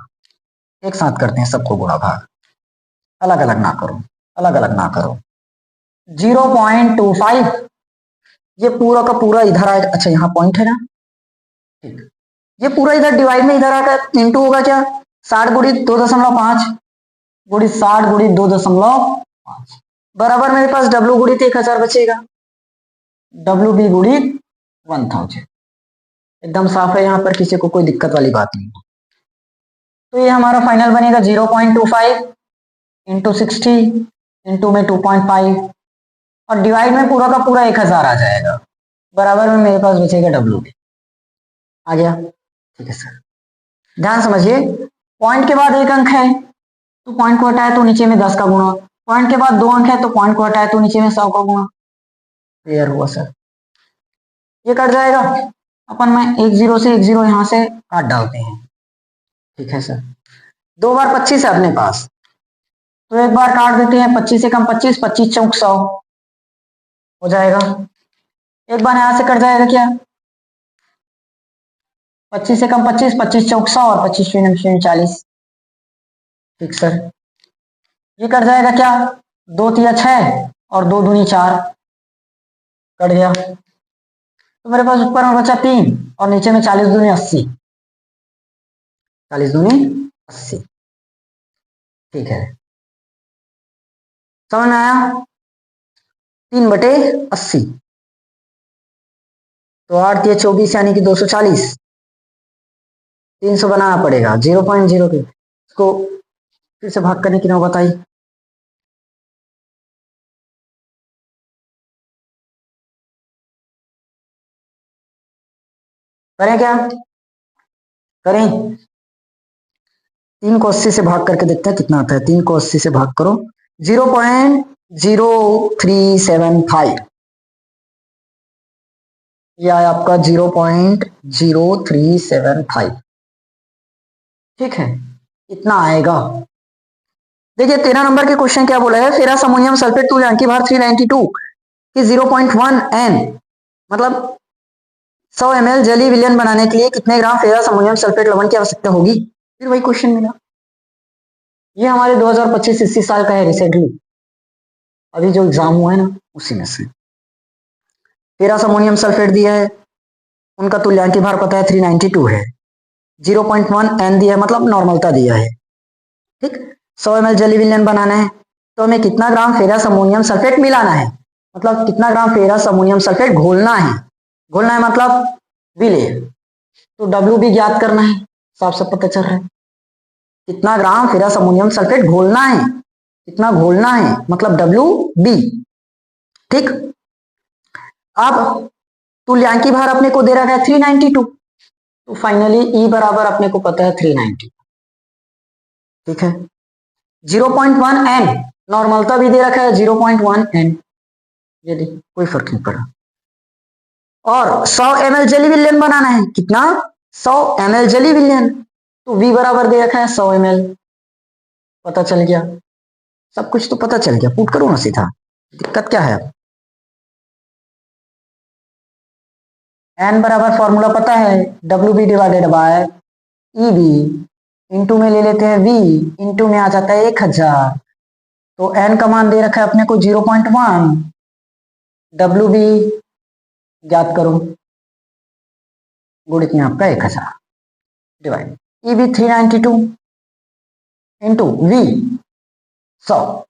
एक साथ करते हैं सबको गुणा भाग, अलग अलग ना करो, अलग अलग ना करो। 0.25 ये पूरा का पूरा इधर आएगा, अच्छा यहाँ पॉइंट है ना, ठीक, ये पूरा इधर डिवाइड में इधर आकर इंटू होगा क्या, 60 गुणित 2.5 गुणित 60 गुणित 2.5 बराबर मेरे पास डब्ल्यू गुणित 1000 बचेगा, डब्ल्यू बी गुणित 1000 एकदम साफ है, यहाँ पर किसी को कोई दिक्कत वाली बात नहीं। तो ये हमारा फाइनल बनेगा 0.25 इंटू 60 इंटू में 2.5 और डिवाइड में पूरा का पूरा 1000 आ जाएगा, बराबर में मेरे पास बचेगा डब्ल्यू बी आ गया, ठीक है सर। ध्यान समझिए पॉइंट के बाद एक अंक है तो पॉइंट को हटाए तो नीचे में 10 का गुणा, पॉइंट के बाद 2 अंक है तो पॉइंट को हटाए तो नीचे में 100 का गुणा। क्लियर हुआ सर, ये कट जाएगा, अपन में 1 0 से 1 0 यहां से काट डालते हैं, ठीक है सर। 2 बार 25 है अपने पास तो एक बार काट देते हैं, 25 से कम 25, 25 चौक 100 हो जाएगा, एक बार यहां से कट जाएगा क्या, 25 से कम 25, 25 चौक 100 और 25 शून्य 40, ठीक सर। ये कट जाएगा क्या, 2 3 6 और 2 दूनी 4 कट गया, तो मेरे पास ऊपर में बचा 3 और नीचे में 40 दूनी 80, 40 दूनी 80, ठीक है समझ में आया। 3/80 तो 8 या 24 यानी कि 240, 300 बनाना पड़ेगा 0.0 के, इसको फिर से भाग करने की नौबत आई। करें क्या, करें 3 को 80 से भाग करके देखते हैं कितना आता है, 3 को 80 से भाग करो 0.0375, यह है आपका 0.0375, ठीक है इतना आएगा। देखिए 13 नंबर के क्वेश्चन क्या बोला है, फेरस अमोनियम सल्फेट तुल्यांकी भार 392 की 0.1 N मतलब 100 ml जली विलयन बनाने के लिए कितने ग्राम फेरस अमोनियम सल्फेट लवण की आवश्यकता होगी, फिर वही क्वेश्चन मिला। ये हमारे 2025-26 साल का है रिसेंटली, अभी जो एग्जाम हुआ है ना उसी में से। फेरस अमोनियम सल्फेट दिया है, उनका तुल्यांकी भार पता है 392 है, 0.1 N दिया है मतलब नॉर्मलता दिया है, ठीक। 100 ml जली विलयन बनाना है तो हमें कितना ग्राम फेरस अमोनियम सल्फेट मिलाना है, मतलब कितना ग्राम फेरस अमोनियम सल्फेट घोलना है, घोलना है मतलब विलय, तो डब्ल्यू बी ज्ञात करना है, साफ साफ पता चल रहा है कितना ग्राम फेरस अमोनियम सल्फेट घोलना है, कितना घोलना है मतलब डब्ल्यू बी, ठीक। अब तुल्यांकी भार अपने को दे रखा है 392 तो फाइनली ई बराबर अपने को पता है 390, ठीक है। 0.1 N नॉर्मलता भी दे रखा है 0.1 N, ये देखिए कोई फर्क नहीं पड़ा, और 100 ml जली विलयन बनाना है, कितना 100 ml जली विलयन, तो V बराबर दे रखा है 100 ml, पता चल गया, सब कुछ तो पता चल गया, पुट करो ना सीधा, दिक्कत क्या है। N बराबर फॉर्मूला पता है WB divided by EB, into में ले लेते हैं V, इंटू में आ जाता है 1000, तो N का मान दे रखा है अपने को 0.1, WB ज्ञात करो गुणित में आपका 1000 डिवाइड EB 392 इंटू V 100,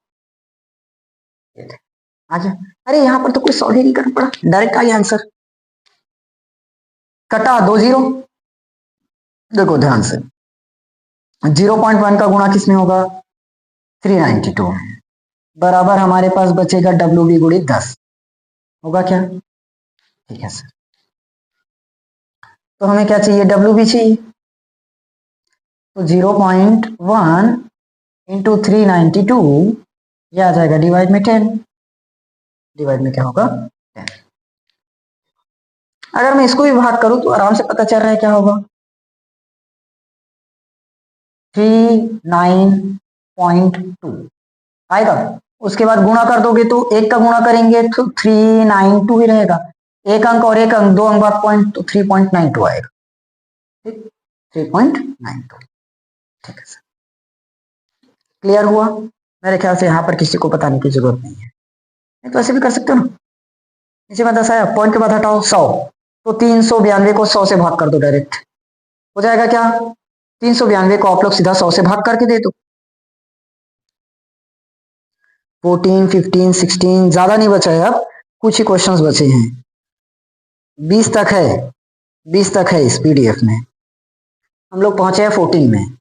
आजा। अरे यहाँ पर तो कोई सॉल्व ही नहीं करना पड़ा, डायरेक्ट आ गया आंसर। कटा 2 0। देखो ध्यान से, 0.1 का गुणा किसमें होगा, 392 में, बराबर हमारे पास बचेगा डब्ल्यू बी गुणित 10, होगा क्या? ठीक है सर। तो हमें क्या चाहिए, डब्ल्यू बी चाहिए। तो 0.1 इंटू 392, ये आ जाएगा डिवाइड में 10, डिवाइड में क्या होगा 10। अगर मैं इसको भी भाग करूं तो आराम से पता चल रहा है क्या होगा, 39.2 आएगा। उसके बाद गुणा कर दोगे तो एक का गुणा करेंगे तो 392 ही रहेगा, एक अंक और एक अंक, दो अंक बाद पॉइंट, तो 3.92 आएगा। ठीक, 3.92। ठीक है सर, क्लियर हुआ? मेरे ख्याल से यहाँ पर किसी को बताने की जरूरत नहीं है, नहीं तो ऐसे भी कर सकते हो ना। नीचे में 10 आया, पॉइंट के बाद हटाओ 100, तो 392 को 100 से भाग कर दो, डायरेक्ट हो जाएगा क्या, 392 को आप लोग सीधा 100 से भाग करके दे दो। 14, 15, 16 ज्यादा नहीं बचा है, अब कुछ ही क्वेश्चंस बचे हैं, 20 तक है, 20 तक है इस पीडीएफ में, हम लोग पहुंचे हैं 14 में।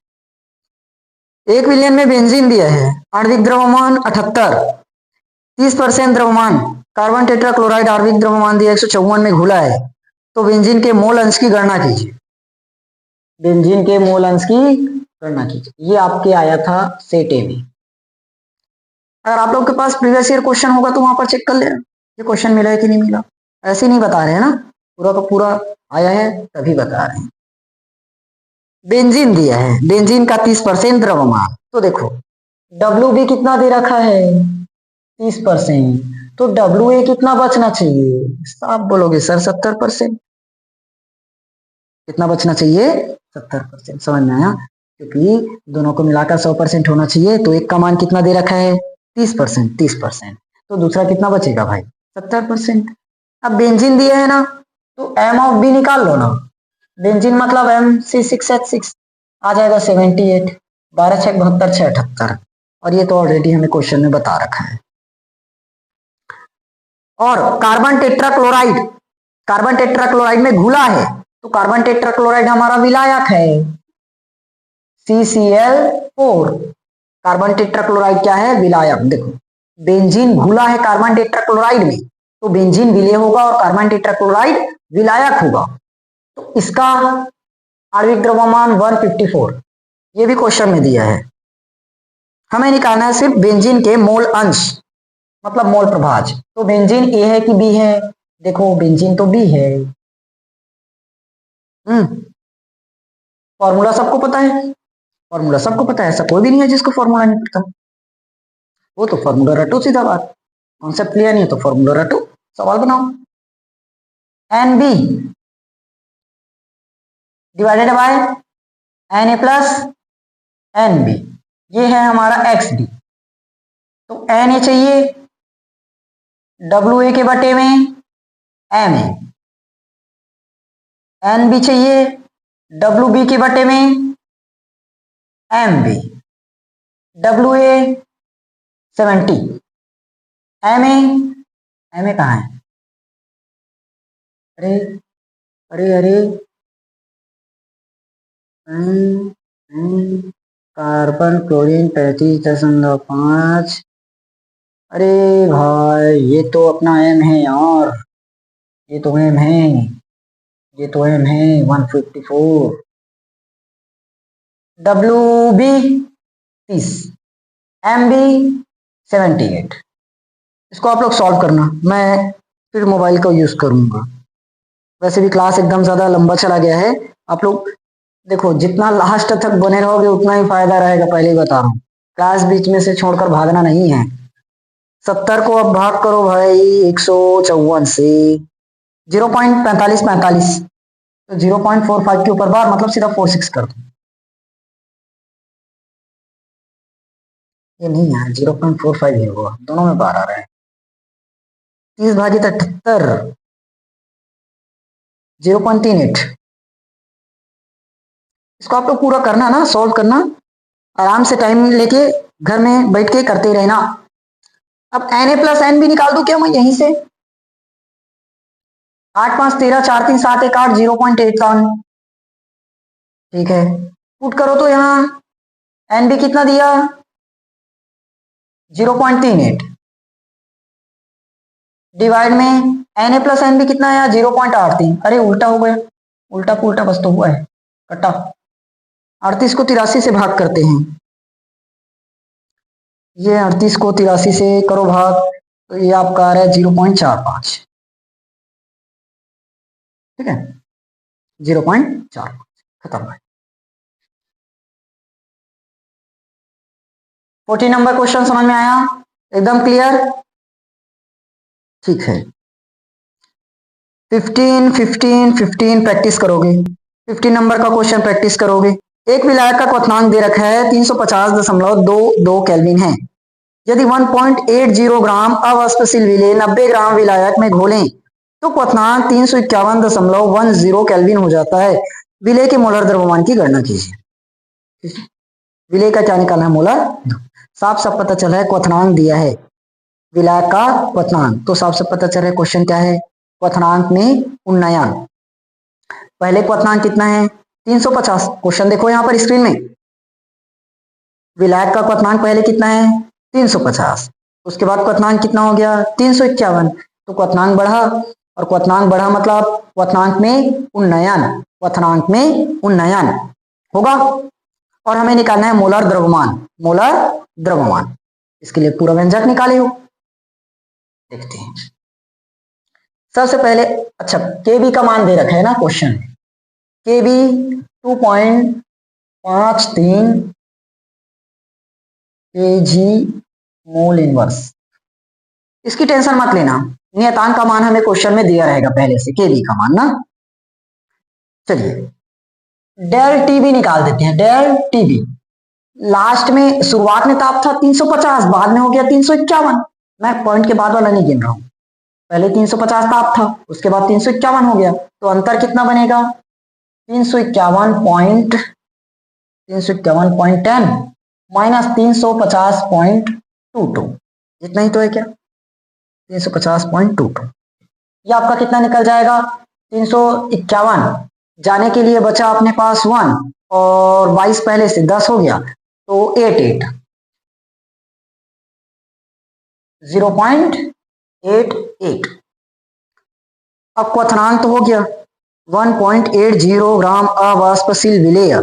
1 विलियन में बेंजीन दिया है, आणविक द्रव्यमान 78, 30% द्रव्यमान, कार्बन टेट्राक्लोराइड आणविक द्रव्यमान दिया 154 में घुला है, तो बेंजीन के मोल अंश की गणना कीजिए। बेंजीन के मोल अंश की गणना कीजिए, ये आपके आया था सेट ए में। अगर आप लोग के पास प्रीवियस ईयर क्वेश्चन होगा तो वहां पर चेक कर लेना ये क्वेश्चन मिला है कि नहीं मिला, ऐसे नहीं बता रहे हैं ना, पूरा का पूरा आया है तभी बता रहे हैं। बेंजीन दिया है, बेंजीन का 30% द्रव्यमान, तो देखो डब्ल्यू बी कितना दे रखा है 30%, तो डब्ल्यू ए कितना बचना चाहिए, आप बोलोगे सर 70%, कितना बचना चाहिए 70%, समझ में आया? क्योंकि दोनों को मिलाकर 100% होना चाहिए, तो एक का मान कितना दे रखा है 30%, 30%, तो दूसरा कितना बचेगा भाई 70%। अब बेंजीन दिया है ना, तो एम ऑफ बी निकाल लो ना, बेंजीन मतलब MC6H6 आ जाएगा 78, 12 6 72 6 78, और ये तो ऑलरेडी हमें क्वेश्चन में बता रखा है। और कार्बन टेट्राक्लोराइड, कार्बन टेट्राक्लोराइड में घुला है, तो कार्बन टेट्राक्लोराइड हमारा विलायक है CCl4, कार्बन टेट्राक्लोराइड क्या है, विलायक। देखो बेंजीन घुला है कार्बन टेट्राक्लोराइड में, तो बेंजीन विलेय होगा और कार्बन टेट्राक्लोराइड विलायक होगा, तो इसका आणविक द्रव्यमान 154, ये भी क्वेश्चन में दिया है। हमें निकालना है सिर्फ बेंजीन के मोल अंश, मतलब मोल प्रभाज, तो बेंजीन ए है कि बी है, देखो बेंजीन तो बी है। फॉर्मूला सबको पता है, फॉर्मूला सबको पता है, ऐसा कोई भी नहीं है जिसको फॉर्मूला नहीं पता, वो तो फॉर्मूला रटो, सीधा बात, कॉन्सेप्ट क्लियर नहीं है तो फॉर्मूला रटो, सवाल बनाओ। N B divided by N A plus N B, ये है हमारा एक्स डी, तो एन ए चाहिए डब्ल्यू ए के बटे में एम ए, एन बी चाहिए डब्ल्यू बी के बटे में M B, W A 70, M A कहाँ है, अरे अरे अरे कार्बन क्लोरीन 35.5, अरे भाई ये तो अपना एम है यार, ये तो एम है, ये तो एम है 154, डब्ल्यू बी 30, एम बी 78, इसको आप लोग सॉल्व करना, मैं फिर मोबाइल का यूज करूंगा, वैसे भी क्लास एकदम ज्यादा लंबा चला गया है, आप लोग देखो जितना लास्ट तक बने रहोगे उतना ही फायदा रहेगा, पहले ही बता रहा हूँ, क्लास बीच में से छोड़कर भागना नहीं है। 70 को अब भाग करो भाई 154 से, 0.4545, तो 0.45 के ऊपर बार मतलब सीधा 46 कर दो, ये नहीं है 0.45 ही होगा, दोनों में बार आ रहा है, 30 भाजित 78, 0.38, इसको आप लोग पूरा करना ना, सॉल्व करना, आराम से टाइम लेके घर में बैठ के करते रहना, अब Na प्लस एन भी निकाल दूं क्या मैं यहीं से? 8 5 13 4 3 7 1 8 0.87। ठीक है, पुट करो तो यहाँ एन भी कितना दिया? 0.38 डिवाइड में Na प्लस एन भी कितना आया? 0.83। अरे उल्टा हो गया, उल्टा पुल्टा बस तो हुआ है, कटा। 38 को 83 से भाग करते हैं, ये 38 को 83 से करो भाग, तो ये आपका आ रहा है 0.45। ठीक है, 0.45 खत्म है। 14 नंबर क्वेश्चन समझ में आया? एकदम क्लियर? ठीक है, 15 15 15 प्रैक्टिस करोगे, 15 नंबर का क्वेश्चन प्रैक्टिस करोगे। एक विलायक का क्वथनांक दे रखा है 350.22 केल्विन है। यदि 1.80 ग्राम अवाष्पशील विलेय 90 ग्राम विलायक में घोलें तो क्वथनांक 351.10 केल्विन हो जाता है। विलेय के मोलर द्रव्यमान की गणना कीजिए। विलेय का क्या निकालना है? मोलर। साफ साफ पता चला है, क्वथनांक दिया है विलायक का क्वथनांक, तो साफ साफ पता चल रहा है क्वेश्चन क्या है, क्वथनांक में उन्नयन। पहले क्वथनांक कितना है? 350। क्वेश्चन देखो यहाँ पर स्क्रीन में, विलायक का क्वथनांक पहले कितना है? 350। उसके बाद क्वथनांक कितना हो गया? 351। तो क्वथनांक बढ़ा, और क्वथनांक बढ़ा मतलब क्वथनांक में उन्नयन, क्वथनांक में उन्नयन होगा। और हमें निकालना है मोलर द्रव्यमान, मोलर द्रव्यमान। इसके लिए पूरा व्यंजक निकाले हो, देखते हैं। सबसे पहले अच्छा, केबी का मान दे रखा है ना क्वेश्चन में, केबी 2.53 केजी मोल इनवर्स। इसकी टेंशन मत लेना, नियतांक का मान हमें क्वेश्चन में दिया रहेगा पहले से, केबी का मान ना। चलिए डेल टीबी निकाल देते हैं, डेल टीबी। लास्ट में शुरुआत में ताप था 350, बाद में हो गया 351। मैं पॉइंट के बाद वाला नहीं गिन रहा हूं, पहले 350 ताप था, उसके बाद 351 हो गया, तो अंतर कितना बनेगा? 351.10 माइनस 350.22, इतना ही तो है क्या? 350.22, ये आपका कितना निकल जाएगा? 351। जाने के लिए बचा अपने पास 1, और 22 पहले से 10 हो गया, तो 88 0.88। अब क्वथनांक तो हो गया 1.80 ग्राम अवाष्पशील विलेय,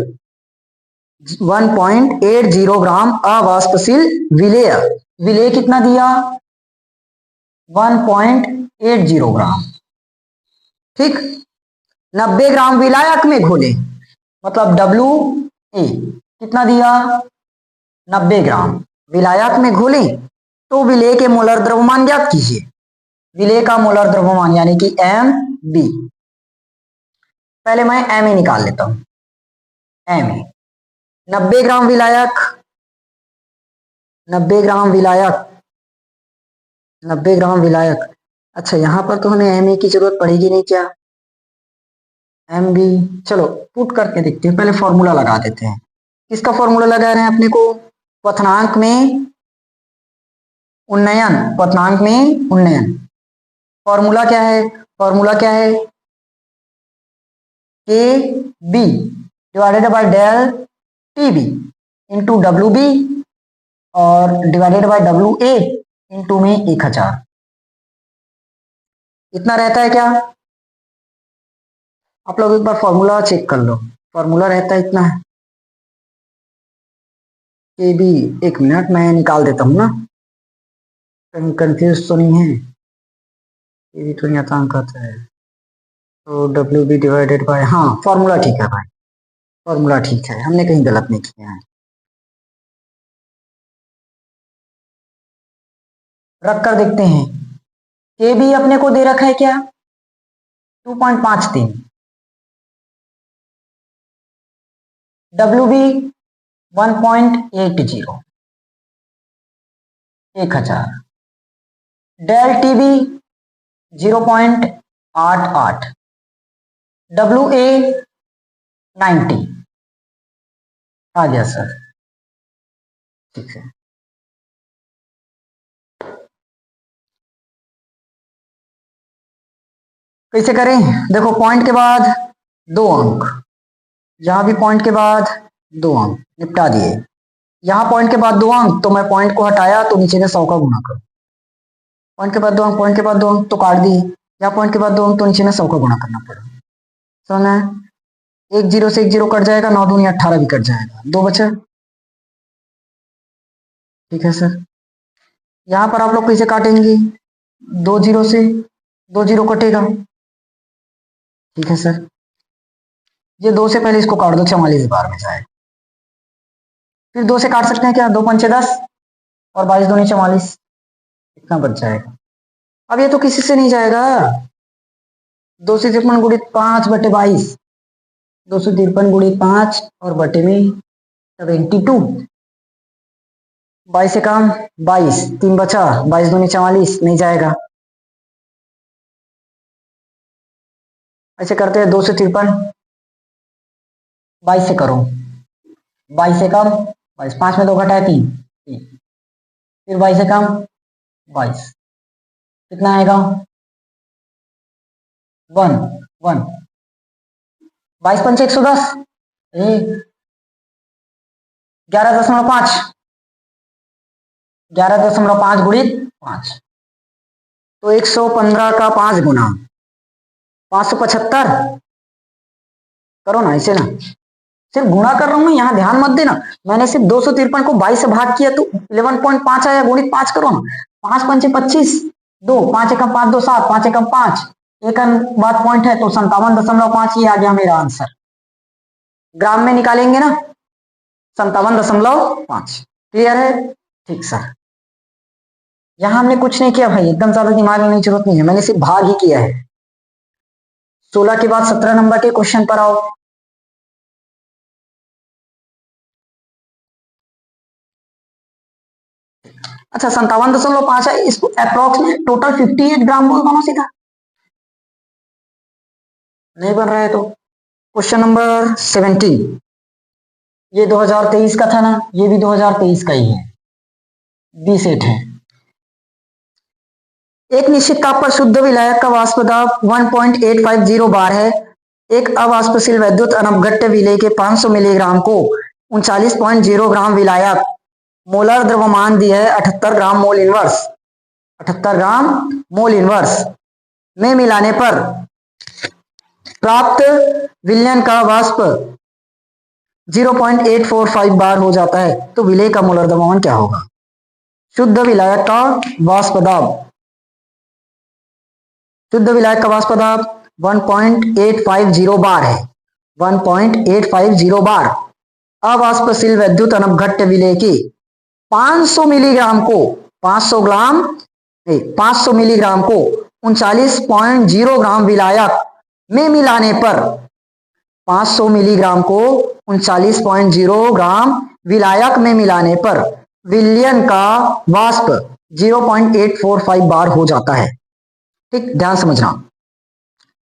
1.80 ग्राम अवाष्पशील विलेय। विलेय कितना दिया? 1.80 ग्राम। ठीक, 90 ग्राम विलायक में घोले, मतलब WA कितना दिया? 90 ग्राम विलायक में घोले, तो विलेय के मोलर द्रव्यमान ज्ञात कीजिए। विलेय का मोलर द्रव्यमान यानी कि MB। पहले मैं MA निकाल लेता हूं, MA 90 ग्राम विलायक, 90 ग्राम विलायक, 90 ग्राम विलायक। अच्छा यहां पर तो हमें MA की जरूरत पड़ेगी नहीं क्या? MB, चलो पुट करके देखते हैं, पहले फॉर्मूला लगा देते हैं। किसका फॉर्मूला लगा रहे हैं अपने को? क्वथनांक में उन्नयन, क्वथनांक में उन्नयन। फॉर्मूला क्या है? फॉर्मूला क्या है? K B divided by del T B into W B, और divided by W A into में 1000। इतना रहता है क्या? आप लोग एक बार फॉर्मूला चेक कर लो, फॉर्मूला रहता है इतना है। के बी, एक मिनट मैं निकाल देता हूं ना, कहीं कंफ्यूज तो नहीं है। ये भी तो नियतांक आता है, तो डब्ल्यू बी डिवाइडेड बाय, हाँ फॉर्मूला ठीक है भाई, फॉर्मूला ठीक है, हमने कहीं गलत नहीं किया है। रख कर देखते हैं, के बी अपने को दे रखा है क्या? 2.53, W B 1.80, 1000, del T B 0.88, W A 90 आ गया सर। ठीक है, कैसे करें? देखो पॉइंट के बाद 2 अंक, यहां भी पॉइंट के बाद 2 अंक, निपटा दिए। यहाँ पॉइंट के बाद 2 अंक, तो मैं पॉइंट को हटाया तो नीचे में 100 का गुणा करो। पॉइंट के बाद 2 अंक, पॉइंट के बाद 2 अंक तो काट दिए। यहाँ पॉइंट के बाद 2 अंक तो नीचे में 100 का गुणा करना पड़ेगा। समझ में? 1 0 से 1 0 कट जाएगा, 9 दूनी 18 भी कट जाएगा, 2 बचे। ठीक है सर। यहाँ पर आप लोग कैसे काटेंगे? 2 0 से 2 0 कटेगा। ठीक है सर। ये 2 से पहले इसको काट दो, 44 बार में जाए। फिर 2 से काट सकते हैं क्या? 2 पंचे 10 और 22 दूनी 44, इतना बच जाएगा। अब ये तो किसी से नहीं जाएगा। 253 गुणित 5/22, 253 गुणित 5 और बटे में 72, 22 से कम 22, 3 बचा, 22 दूनी 44, नहीं जाएगा। ऐसे करते हैं 2 से 53, 22 से करो, 22 से कम 22, 5 में 2 घटाए 3, फिर 22 से कम 22, कितना आएगा? 1 1, 22 पंचे 110, 11.5, 11.5 गुणित 5, तो 115 का 5 गुना 575। करो ना ऐसे ना, सिर्फ गुणा कर रहा हूं मैं, यहाँ ध्यान मत देना। मैंने सिर्फ 253 को 22 से भाग किया तो 11.5 आया, गुणित 5 करो ना। 5 पंचे 25, 2 5 एकम 5 2 7, 5 एकम 5, एक बात पॉइंट है तो 57.5 ही आ गया मेरा आंसर। ग्राम में निकालेंगे ना, 57.5। क्लियर है? ठीक सर। यहां हमने कुछ नहीं किया भाई, एकदम ज्यादा दिमाग लेने की जरूरत नहीं है, मैंने सिर्फ भाग ही किया है। 16 के बाद 17 नंबर के क्वेश्चन पर आओ। अच्छा 57.5 है, इसको अप्रोक्स में टोटल 58 ग्राम बोल दो सीधा। नहीं बन रहा है तो क्वेश्चन नंबर 17, ये 2023 का था ना, ये भी 2023 का ही है, 20 है। एक निश्चित ताप पर शुद्ध विलायक का वाष्प दाब 1.850 बार है। एक अवाष्पशील वैद्युत अनपघट्य विलेय के 500 मिलीग्राम को 39.0 ग्राम विलायक मोलर द्रव्यमान दिया है 78 ग्राम मोल इनवर्स, 78 ग्राम मोल इनवर्स में मिलाने पर प्राप्त विलयन का वाष्प 0.845 बार हो जाता है, तो विलेय का मोलर द्रव्यमान क्या होगा? शुद्ध विलायक का वाष्प दाब, शुद्ध विलायक का वाष्प दाब 1.850 बार है, 1.850 बार। अवाष्पशील वैद्युत अनपघट्य विलेय के 500 मिलीग्राम को 500 मिलीग्राम को 39.0 ग्राम विलायक में मिलाने पर 500 मिलीग्राम को 39.0 ग्राम विलायक में मिलाने पर विलयन का वाष्प 0.845 बार हो जाता है। ठीक, ध्यान समझना।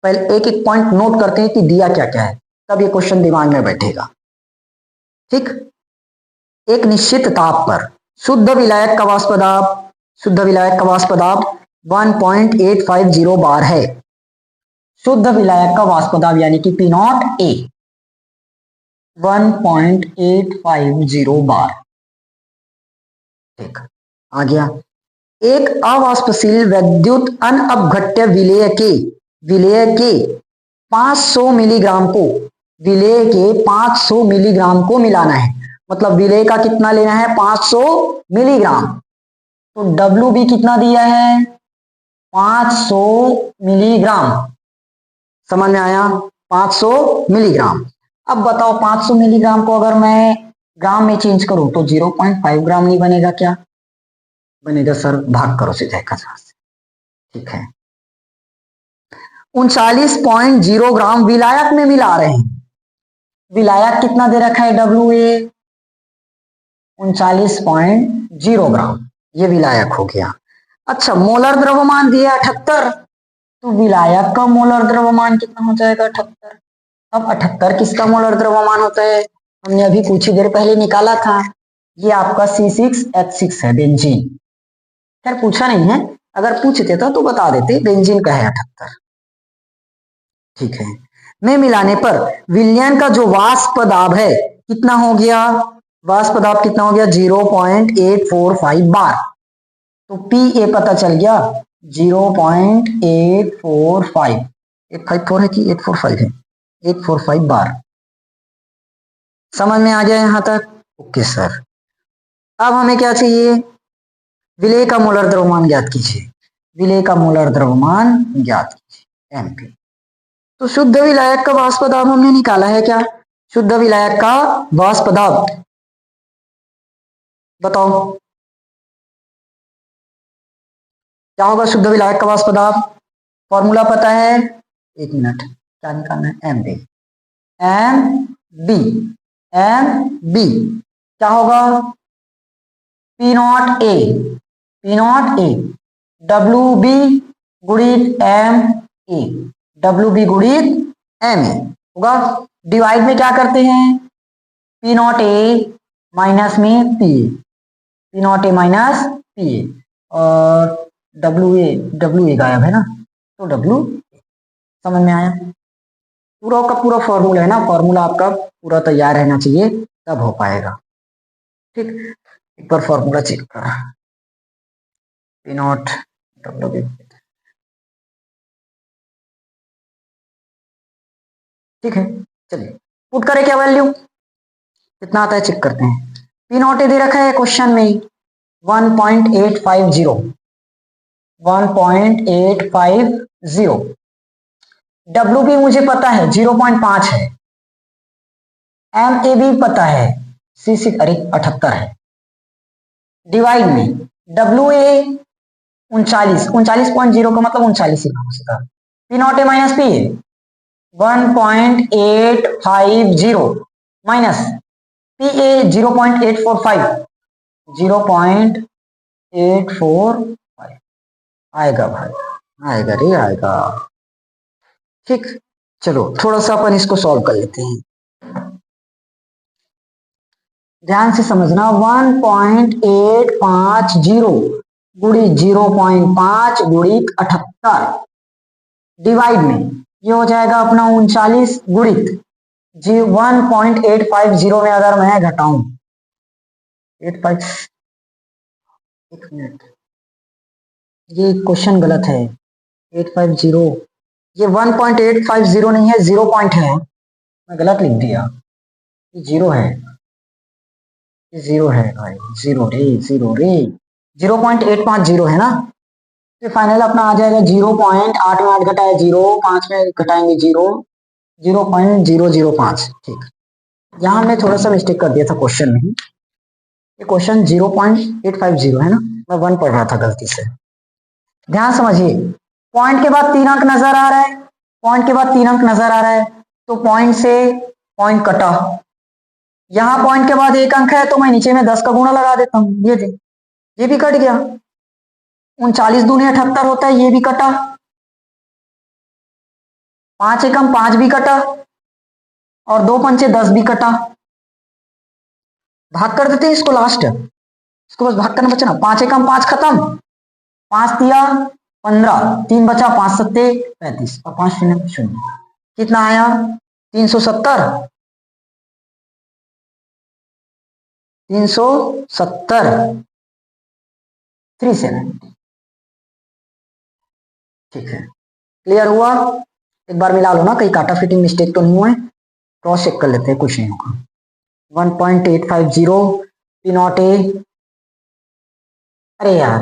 पहले एक एक पॉइंट नोट करते हैं कि दिया क्या क्या है, तब ये क्वेश्चन दिमाग में बैठेगा। ठीक, एक निश्चित ताप पर शुद्ध विलायक का वाष्प दाब, शुद्ध विलायक का वाष्प दाब 1.850 बार है। शुद्ध विलायक का वाष्प दाब यानी कि P नॉट A 1.850 बार। ठीक, आ गया। एक अवाष्पशील वैद्युत अनअपघट्य विलेय के 500 मिलीग्राम को विलेय के 500 मिलीग्राम को मिलाना है। मतलब विलेय का कितना लेना है? 500 मिलीग्राम। तो W भी कितना दिया है? 500 मिलीग्राम। समझ में आया? 500 मिलीग्राम। अब बताओ 500 मिलीग्राम को अगर मैं ग्राम में चेंज करूं तो 0.5 ग्राम नहीं बनेगा क्या? बनेगा सर, भाग करो सीधे 50 से। ठीक है, 39.0 ग्राम विलायक में मिला रहे हैं। विलायक कितना दे रखा है? WA 39.0 ग्राम, ये विलायक हो गया। अच्छा, मोलर द्रव्यमान दिया 78, तो विलायक का मोलर द्रव्यमान कितना हो जाएगा? 78। अब 78 किसका मोलर द्रव्यमान होता है? हमने अभी कुछ ही देर पहले निकाला था, ये आपका C6H6 है, बेंजीन। खैर पूछा नहीं है, अगर पूछते तो बता देते, बेंजीन का है 78। ठीक है, में मिलाने पर विलयन का जो वाष्प दाब है कितना हो गया, वाष्प दाब कितना हो गया 0.845 बार। तो पी ए पता चल गया 0.845, 854 है कि 845 है, 845 बार। समझ में आ गया यहां तक? Okay sir. अब हमें क्या चाहिए, विलेय का मोलर द्रव्यमान ज्ञात कीजिए, विलेय का मोलर द्रव्यमान ज्ञात कीजिए एमपी। तो शुद्ध विलायक का वाष्प दाब हमने निकाला है क्या, शुद्ध विलायक का वाष्प दाब बताओ क्या होगा, शुद्ध विलायक का वाष्प दाब फॉर्मूला पता है, एक मिनट क्या निकालना है, M B, M B, M B क्या होगा, P naught A, P naught A W B गुणित एम ए, डब्ल्यू बी गुणित एम ए होगा। डिवाइड में क्या करते हैं, पी नॉट ए माइनस में P A, P naught A minus P A, और डब्ल्यू ए गायब है ना, तो डब्ल्यू। समझ में आया, पूरा का पूरा फॉर्मूला है ना, फॉर्मूला आपका पूरा तैयार रहना चाहिए तब हो पाएगा। ठीक, एक बार फॉर्मूला चेक करा, पी नॉट डब्ल्यू बी, ठीक है। चलिए पुट करें क्या वैल्यू, कितना आता है चेक करते हैं। पी नॉट ए दे रखा है क्वेश्चन में 1.850, 1.850, डब्ल्यू बी मुझे पता है 0.5 है, एम ए भी पता है सी 6 अरे 78 है। डिवाइड में डब्ल्यू ए 39.0 का मतलब 39 ही होगा, P naught A minus P A 1.850 minus P ए 0.845, 0.845 आएगा भाई, आएगा रे आएगा। ठीक, चलो थोड़ा सा अपन इसको सॉल्व कर लेते हैं, ध्यान से समझना। 1.850 गुणित 0.5 गुणित 78 डिवाइड में ये हो जाएगा अपना 39 गुणित जी 1.850 में अगर मैं घटाऊं 85, एक मिनट ये क्वेश्चन गलत है, 850 ये 1.850 नहीं है, 0 पॉइंट है, मैं गलत लिख दिया, ये 0 है, ये 0 है भाई, 0 रे 0 रे, 0.850 है ना, तो फाइनल अपना आ जाएगा 0.8 में 8 घटाया 0, 5 में घटाएंगे 0, 0.005। ठीक, यहाँ हमने थोड़ा सा मिस्टेक कर दिया था क्वेश्चन में, ये क्वेश्चन 0.850 है ना, मैं 1 पढ़ रहा था गलती से। ध्यान समझिए, पॉइंट के बाद 3 अंक नजर आ रहा है, पॉइंट के बाद 3 अंक नजर आ रहा है, तो पॉइंट से पॉइंट कटा, यहां पॉइंट के बाद 1 अंक है तो मैं नीचे में 10 का गुणा लगा देता हूं, ये भी कट गया, 39 दूनी 78 होता है, ये भी कटा, 5 एकम 5 भी कटा, और 2 पंचे 10 भी कटा। भाग कर देते हैं इसको, लास्ट इसको बस भाग करना बचा ना, 5 एकम 5 खत्म, 5 दिया 15, 3 बचा, 5 सत्ते 35 और 5 शून्य शून्य, कितना आया 370, 370 ठीक है, क्लियर हुआ। एक बार मिला लो ना, कहीं काटा फिटिंग मिस्टेक तो नहीं हुआ है, क्रॉस चेक कर लेते हैं, कुछ नहीं होगा। 1.850 पी नॉट ए, अरे यार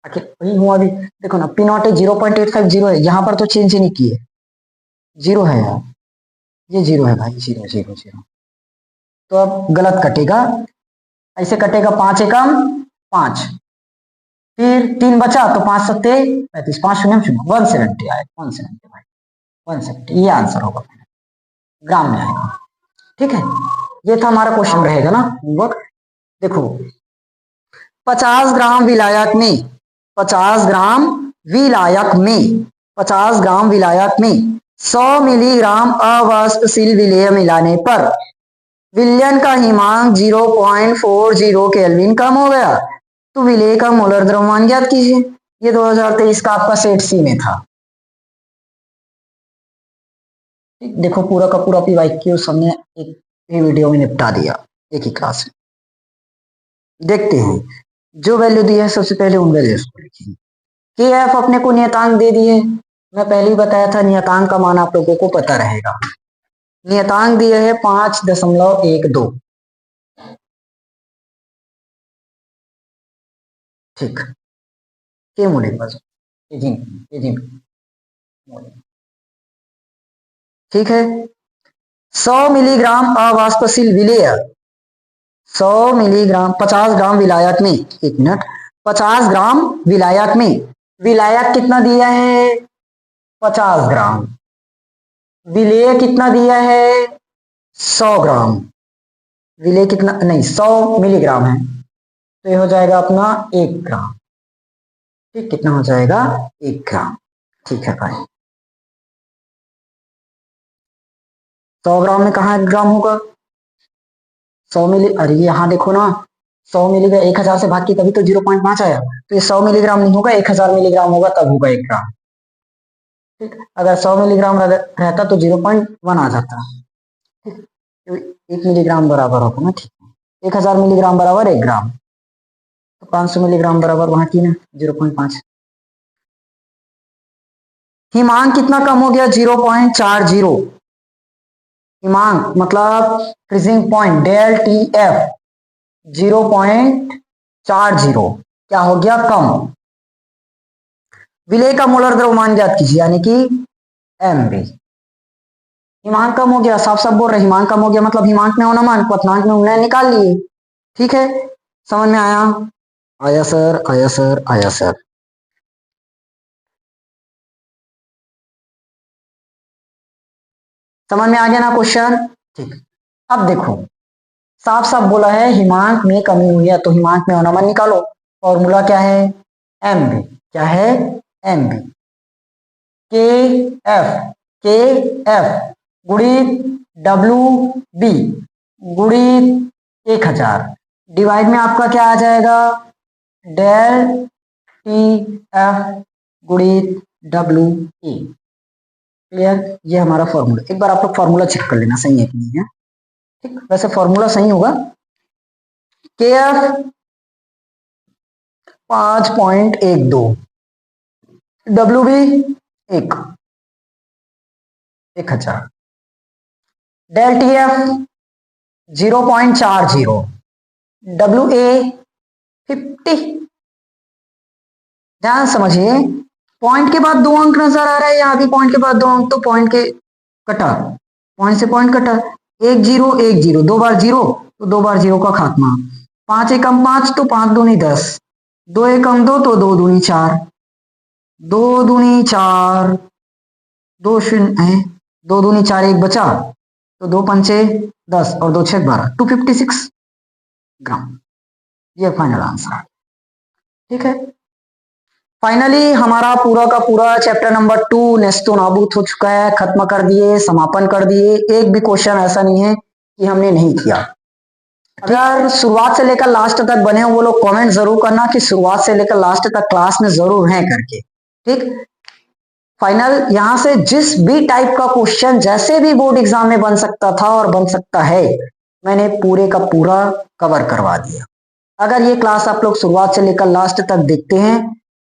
आखिर वही हुआ भी, देखो ना पी नॉट ए 0.850 है, यहाँ पर तो चेंज ही नहीं किए, 0 है यार, ये 0 है भाई, 0 0 0, तो अब गलत कटेगा, ऐसे कटेगा 5 एकम 5, फिर 3 बचा तो 5 सत्ते 35, 5 शून्य शून्य, 170 आएगा, 170 भाई, 170 ये आंसर होगा, ग्राम में आएगा। ठीक है, ये था हमारा क्वेश्चन रहेगा ना होमवर्क। देखो 50 ग्राम विलायक में 50 ग्राम विलायक में 50 ग्राम विलायक में 100 मिलीग्राम अवाष्पशील विलेय मिलाने पर विलयन का हिमांक 0.40 केल्विन कम हो गया, तो विलेय का मोलर द्रव्यमान ज्ञात कीजिए। ये 2023 का आपका सेट सी में था। ठीक, देखो पूरा का पूरा PYQ हमने एक ही वीडियो में निपटा दिया, एक ही क्लास में। देखते हैं, जो वैल्यू दी है सबसे पहले उन वैल्यूज को लिखेंगे। के एफ अपने को नियतांक दे दिए, मैं पहले ही बताया था नियतांक का मान आप लोगों को पता रहेगा। नियतांक दिए है 5.12। ठीक, के मूल्य बस ठीक है। 100 मिलीग्राम अवाष्पशील विलेय, 100 मिलीग्राम 50 ग्राम विलायक में, 1 मिनट, 50 ग्राम विलायक में, विलायक कितना दिया है 50 ग्राम, विलेय कितना दिया है 100 ग्राम, विलेय कितना नहीं 100 मिलीग्राम है, तो ये हो जाएगा अपना 1 ग्राम। ठीक, कितना हो जाएगा 1 ग्राम। ठीक है भाई, 100 ग्राम में कहा 1 ग्राम होगा, 100 मिली, अरे यहाँ देखो ना 100 मिलीग्राम 1000 से भाग के तभी तो 0.5 आया, तो ये 100 मिलीग्राम नहीं होगा, 1000 मिलीग्राम होगा तब होगा 1 ग्राम। ठीक, अगर 100 मिलीग्राम रहता तो 0.1 आ जाता। ठीक, तो 1 मिलीग्राम बराबर होगा ना। ठीक, 1000 मिलीग्राम बराबर 1 ग्राम, तो 500 मिलीग्राम बराबर वहां की ना 0.5। हिमांक कितना कम हो गया 0.40, हिमांक मतलब freezing point del T F 0.40 क्या हो गया कम। विलेय का मोलर द्रव्यमान ज्ञात कीजिए, यानी कि एमबी। हिमांक कम हो गया, साफ साफ बोल रहे हिमांक कम हो गया मतलब हिमांक में होना मान क्वथनांक में उन्नयन निकाल लिए। ठीक है, समझ में आया? आया सर, आया सर, आया सर। समझ में आ गया ना क्वेश्चन? ठीक, अब देखो साफ साफ बोला है हिमांक में कमी हुई है, तो हिमांक में होना मान निकालो। फॉर्मूला क्या है एमबी, क्या है एमबी, के एफ गुणित डब्ल्यू बी गुणित 1000 डिवाइड में आपका क्या आ जाएगा डेल टी एफ गुणित डब्ल्यू ई। क्लियर? ये हमारा फॉर्मूला, एक बार आप लोग फॉर्मूला चेक कर लेना सही है कि नहीं है। ठीक, वैसे फॉर्मूला सही होगा। K F 5.12, W B 1000, del T F 0.40, W A 50। ध्यान समझिए, पॉइंट के बाद 2 अंक नजर आ रहा है, यहाँ भी पॉइंट के बाद 2 अंक, तो पॉइंट के कटा, पॉइंट से पॉइंट कटा, 1 0 1 0, 2 बार 0 तो 2 बार 0 का खात्मा, 5 एकम 5 तो 5 दूनी 10, 2 एकम 2 तो 2 दूनी 4, 2 दूनी 4, 2 शून्य है, 2 दूनी 4, 1 बचा, तो 2 पंचे 10 और 2 छः 12, 256 ग्राम। ये फाइनल आंसर। ठीक है, फाइनली हमारा पूरा का पूरा चैप्टर नंबर 2 नेस्तो नाबूद हो चुका है, खत्म कर दिए, समापन कर दिए। एक भी क्वेश्चन ऐसा नहीं है कि हमने नहीं किया। अगर शुरुआत से लेकर लास्ट तक बने हो वो लोग कमेंट जरूर करना कि शुरुआत से लेकर लास्ट तक क्लास में जरूर हैं करके। ठीक, फाइनल यहाँ से जिस भी टाइप का क्वेश्चन जैसे भी बोर्ड एग्जाम में बन सकता था और बन सकता है, मैंने पूरे का पूरा कवर करवा दिया। अगर ये क्लास आप लोग शुरुआत से लेकर लास्ट तक देखते हैं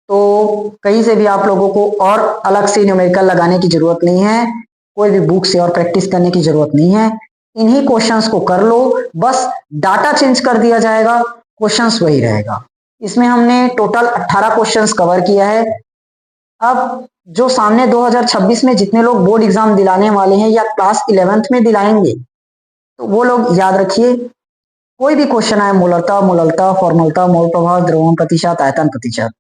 तो कहीं से भी आप लोगों को और अलग से न्यूमेरिकल लगाने की जरूरत नहीं है, कोई भी बुक से और प्रैक्टिस करने की जरूरत नहीं है। इन्हीं क्वेश्चंस को कर लो, बस डाटा चेंज कर दिया जाएगा, क्वेश्चंस वही रहेगा। इसमें हमने टोटल 18 क्वेश्चंस कवर किया है। अब जो सामने 2026 में जितने लोग बोर्ड एग्जाम दिलाने वाले हैं या क्लास 11th में दिलाएंगे, तो वो लोग याद रखिए, कोई भी क्वेश्चन आए मोलरता, मोललता, फॉर्मलता, मोल प्रभाव, द्रव्यमान प्रतिशत, आयतन प्रतिशत,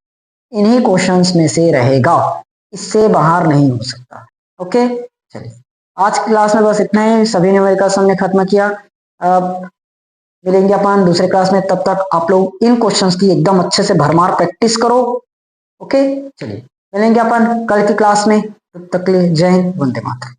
इन्हीं क्वेश्चंस में से रहेगा, इससे बाहर नहीं हो सकता। ओके, चलिए आज की क्लास में बस इतना ही, सभी न्यूमेरिकल हमने खत्म किया। अब मिलेंगे अपन दूसरे क्लास में, तब तक आप लोग इन क्वेश्चंस की एकदम अच्छे से भरमार प्रैक्टिस करो। ओके, चलिए मिलेंगे अपन कल की क्लास में, तब तक के लिए जय हिंद, वंदे मातरम।